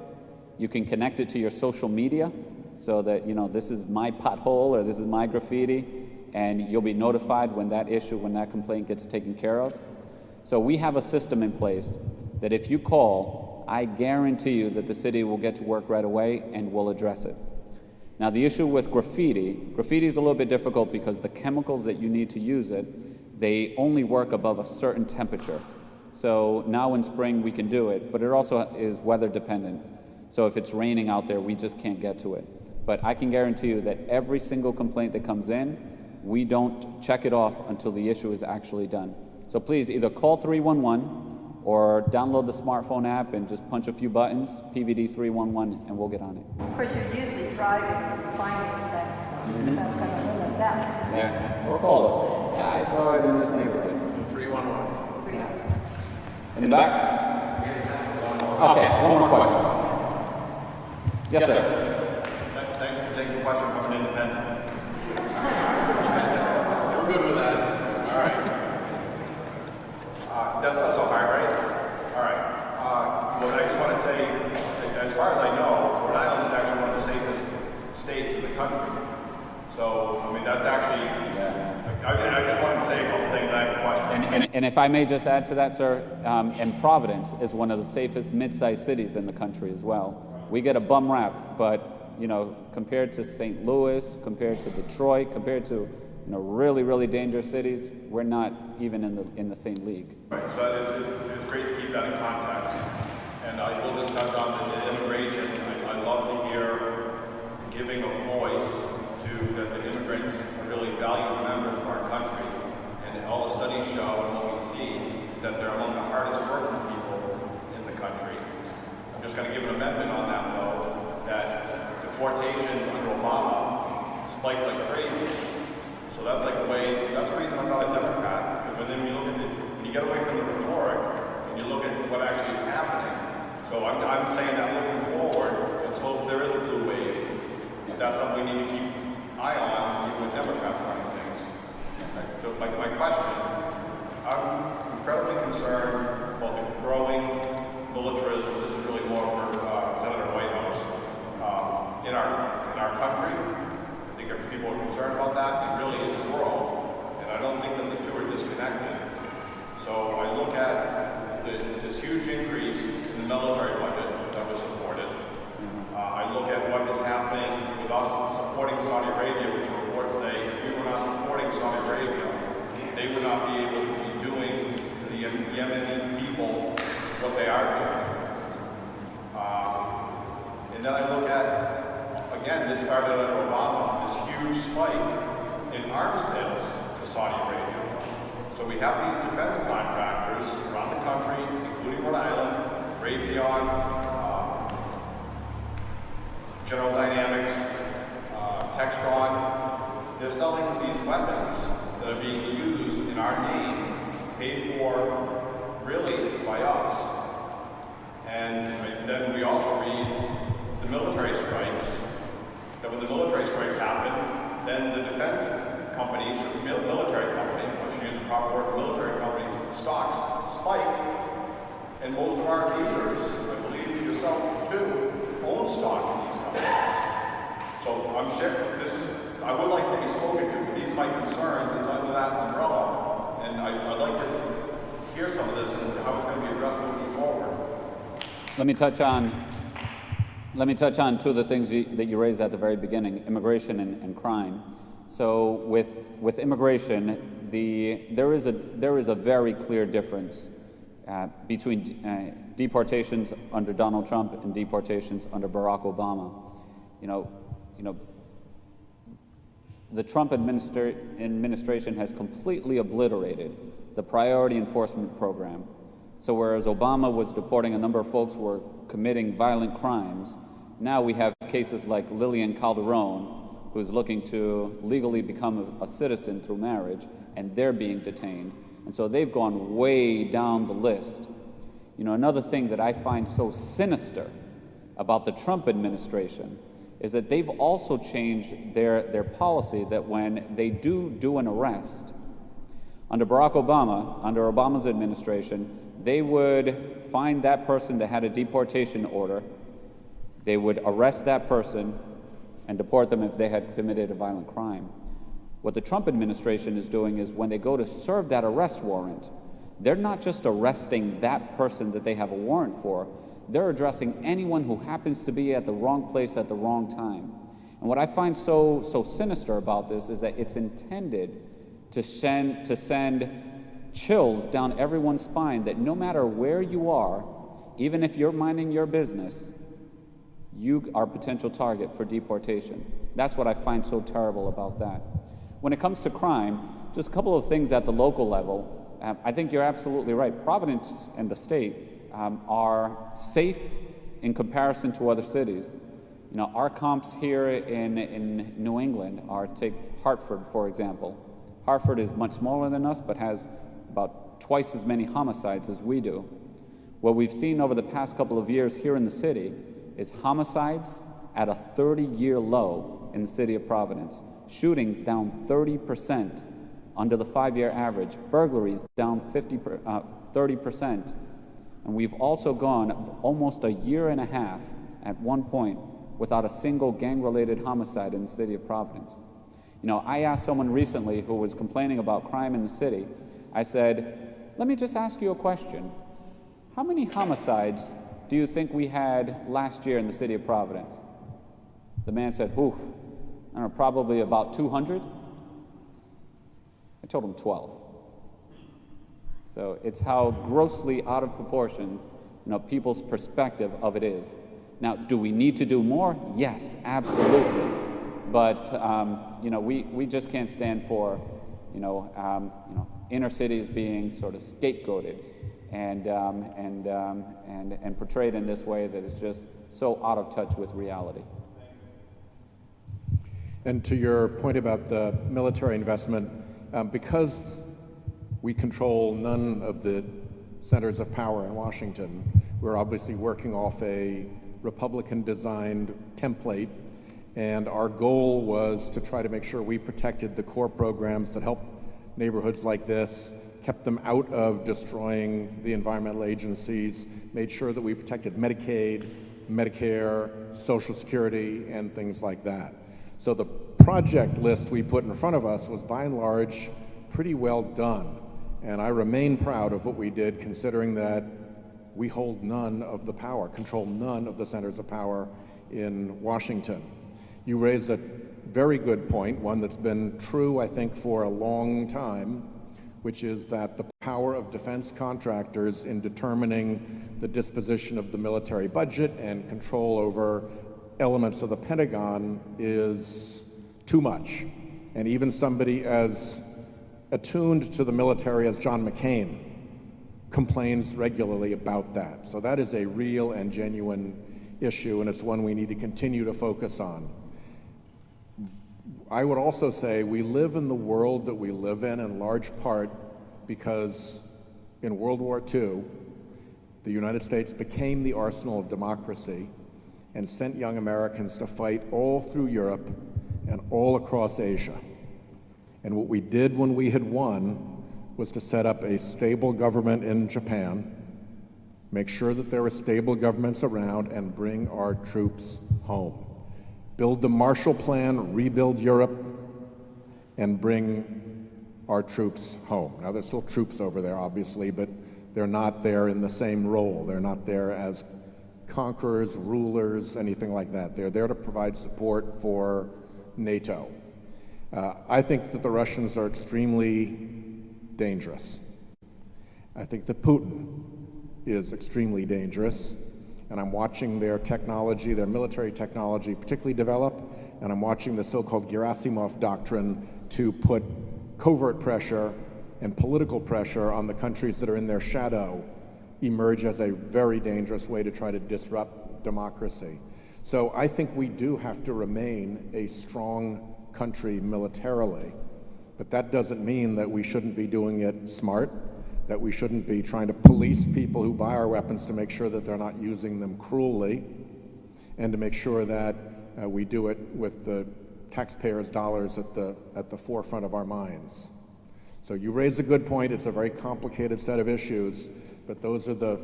You can connect it to your social media, so that, you know, this is my pothole or this is my graffiti, and you'll be notified when that complaint gets taken care of. So we have a system in place that if you call, I guarantee you that the city will get to work right away and will address it. Now, the issue with graffiti is a little bit difficult because the chemicals that you need to use it, they only work above a certain temperature. So now in spring we can do it, but it also is weather dependent. So if it's raining out there, we just can't get to it. But I can guarantee you that every single complaint that comes in, we don't check it off until the issue is actually done. So please either call 311 or download the smartphone app and just punch a few buttons, PVD 311, and we'll get on it. Of course, you're usually driving and finding things, so that's going to limit that. Yeah, or call us. Yeah, I saw it in this neighborhood. 311. In the back? Okay, one more question. Yes, sir. Thank you for taking the question from an independent. We're good with that. All right. That's not so high, right? All right. Well, I just want to say, as far as I know, Rhode Island is actually one of the safest states in the country. So, I mean, that's actually, I just wanted to say a couple things. I have a question. And if I may just add to that, sir, and Providence is one of the safest mid-sized cities in the country as well. We get a bum rap, but, you know, compared to St. Louis, compared to Detroit, compared to, you know, really, really dangerous cities, we're not even in the same league. Right, so it's great to keep that in context. And I will just touch on the immigration. I love to hear giving a voice to that the immigrants are really valued members of our country. And all the studies show and what we see is that they're among the hardest working people in the country. I'm just going to give an amendment on that, though, that deportations under Obama spiked like crazy. So that's like the way, that's the reason I'm not a Democrat, is because when you look at when you get away from the rhetoric and you look at what actually is happening. So I'm saying that looking forward, let's hope there is a blue wave. That's something we need to keep an eye on, even with Democrats running things. So my question, I'm incredibly concerned about the growing militarism. This is really more for Senator Whitehouse in our country. I think if people are concerned about that, it really is the world, and I don't think that the two are disconnected. So I look at this huge increase in the military budget that was supported. I look at what is happening with us supporting Saudi Arabia, which reports say if we were not supporting Saudi Arabia, they would not be able to be doing to the Yemeni people what they are doing. And then I look at, again, this started under Obama, this huge spike in arms sales to Saudi Arabia. So we have these defense contractors around the country, including Rhode Island, Raytheon, General Dynamics, Textron. They're selling these weapons that are being used in our name, paid for really by us. And then we also read the military strikes, that when the military strikes happen, then the defense companies, or the military company, I should use the proper word, military companies, stocks spike, and most of our leaders, I believe yourself too, own stock in these companies. So I'm sure I would like to be spoken to. These are my concerns. It's under that umbrella, and I'd like to hear some of this and how it's going to be addressed moving forward. Let me touch on two of the things that you raised at the very beginning: immigration and crime. So with immigration, there is a very clear difference between deportations under Donald Trump and deportations under Barack Obama. You know, the Trump administration has completely obliterated the priority enforcement program. So whereas Obama was deporting a number of folks who were committing violent crimes, now we have cases like Lillian Calderon, who's looking to legally become a citizen through marriage, and they're being detained. And so they've gone way down the list. You know, another thing that I find so sinister about the Trump administration is that they've also changed their policy that when they do an arrest, under Barack Obama, under Obama's administration, they would find that person that had a deportation order, they would arrest that person and deport them if they had committed a violent crime. What the Trump administration is doing is when they go to serve that arrest warrant, they're not just arresting that person that they have a warrant for, they're addressing anyone who happens to be at the wrong place at the wrong time. And what I find so sinister about this is that it's intended to send chills down everyone's spine, that no matter where you are, even if you're minding your business, you are a potential target for deportation. That's what I find so terrible about that. When it comes to crime, just a couple of things at the local level. I think you're absolutely right. Providence and the state are safe in comparison to other cities. You know, our comps here in New England are, take Hartford, for example. Hartford is much smaller than us, but has about twice as many homicides as we do. What we've seen over the past couple of years here in the city is homicides at a 30-year low in the city of Providence. Shootings down 30% under the 5-year average. Burglaries down 30%. And we've also gone almost a year and a half at one point without a single gang-related homicide in the city of Providence. You know, I asked someone recently who was complaining about crime in the city, I said, let me just ask you a question. How many homicides do you think we had last year in the city of Providence? The man said, I don't know, probably about 200. I told him 12. So it's how grossly out of proportion, you know, people's perspective of it is. Now, do we need to do more? Yes, absolutely. But you know, we just can't stand for inner cities being sort of scapegoated and portrayed in this way that is just so out of touch with reality. And to your point about the military investment, because we control none of the centers of power in Washington, we're obviously working off a Republican-designed template, and our goal was to try to make sure we protected the core programs that help neighborhoods like this, kept them out of destroying the environmental agencies, made sure that we protected Medicaid, Medicare, Social Security, and things like that. So the project list we put in front of us was by and large pretty well done. And I remain proud of what we did, considering that we hold none of the power, control none of the centers of power in Washington. You raise a very good point, one that's been true, I think, for a long time, which is that the power of defense contractors in determining the disposition of the military budget and control over elements of the Pentagon is too much. And even somebody as attuned to the military as John McCain complains regularly about that. So that is a real and genuine issue, and it's one we need to continue to focus on. I would also say we live in the world that we live in large part because in World War II, the United States became the arsenal of democracy and sent young Americans to fight all through Europe and all across Asia. And what we did when we had won was to set up a stable government in Japan, make sure that there were stable governments around, and bring our troops home. Build the Marshall Plan, rebuild Europe, and bring our troops home. Now, there's still troops over there, obviously, but they're not there in the same role. They're not there as conquerors, rulers, anything like that. They're there to provide support for NATO. I think that the Russians are extremely dangerous. I think that Putin is extremely dangerous, and I'm watching their technology, their military technology particularly develop, and I'm watching the so-called Gerasimov doctrine to put covert pressure and political pressure on the countries that are in their shadow emerge as a very dangerous way to try to disrupt democracy. So I think we do have to remain a strong country militarily, but that doesn't mean that we shouldn't be doing it smart, that we shouldn't be trying to police people who buy our weapons to make sure that they're not using them cruelly, and to make sure that we do it with the taxpayers' dollars at the forefront of our minds. So you raise a good point. It's a very complicated set of issues, but those are the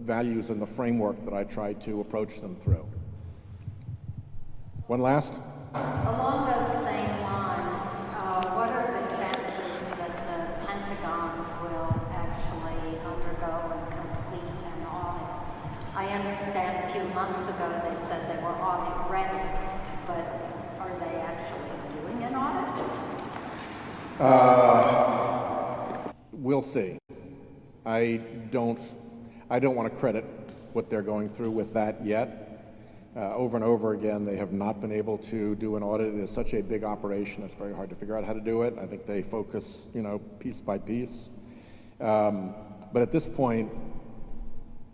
values and the framework that I try to approach them through. One last? Along those same lines, what are the chances that the Pentagon will actually undergo and complete an audit? I understand a few months ago they said they were audit ready, but are they actually doing an audit? We'll see. I don't want to credit what they're going through with that yet. Over and over again, they have not been able to do an audit. It is such a big operation, it's very hard to figure out how to do it. I think they focus, piece by piece. But at this point,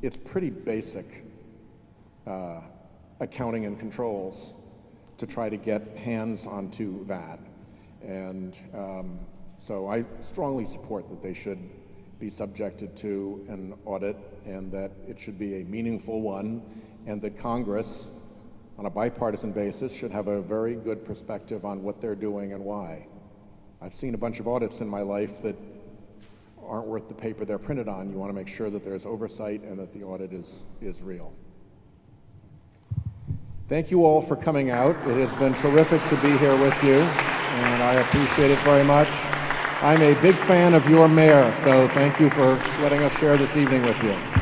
it's pretty basic accounting and controls to try to get hands onto that. And so I strongly support that they should be subjected to an audit, and that it should be a meaningful one, and that Congress, on a bipartisan basis, should have a very good perspective on what they're doing and why. I've seen a bunch of audits in my life that aren't worth the paper they're printed on. You want to make sure that there's oversight and that the audit is real. Thank you all for coming out. It has been terrific to be here with you, and I appreciate it very much. I'm a big fan of your mayor, so thank you for letting us share this evening with you.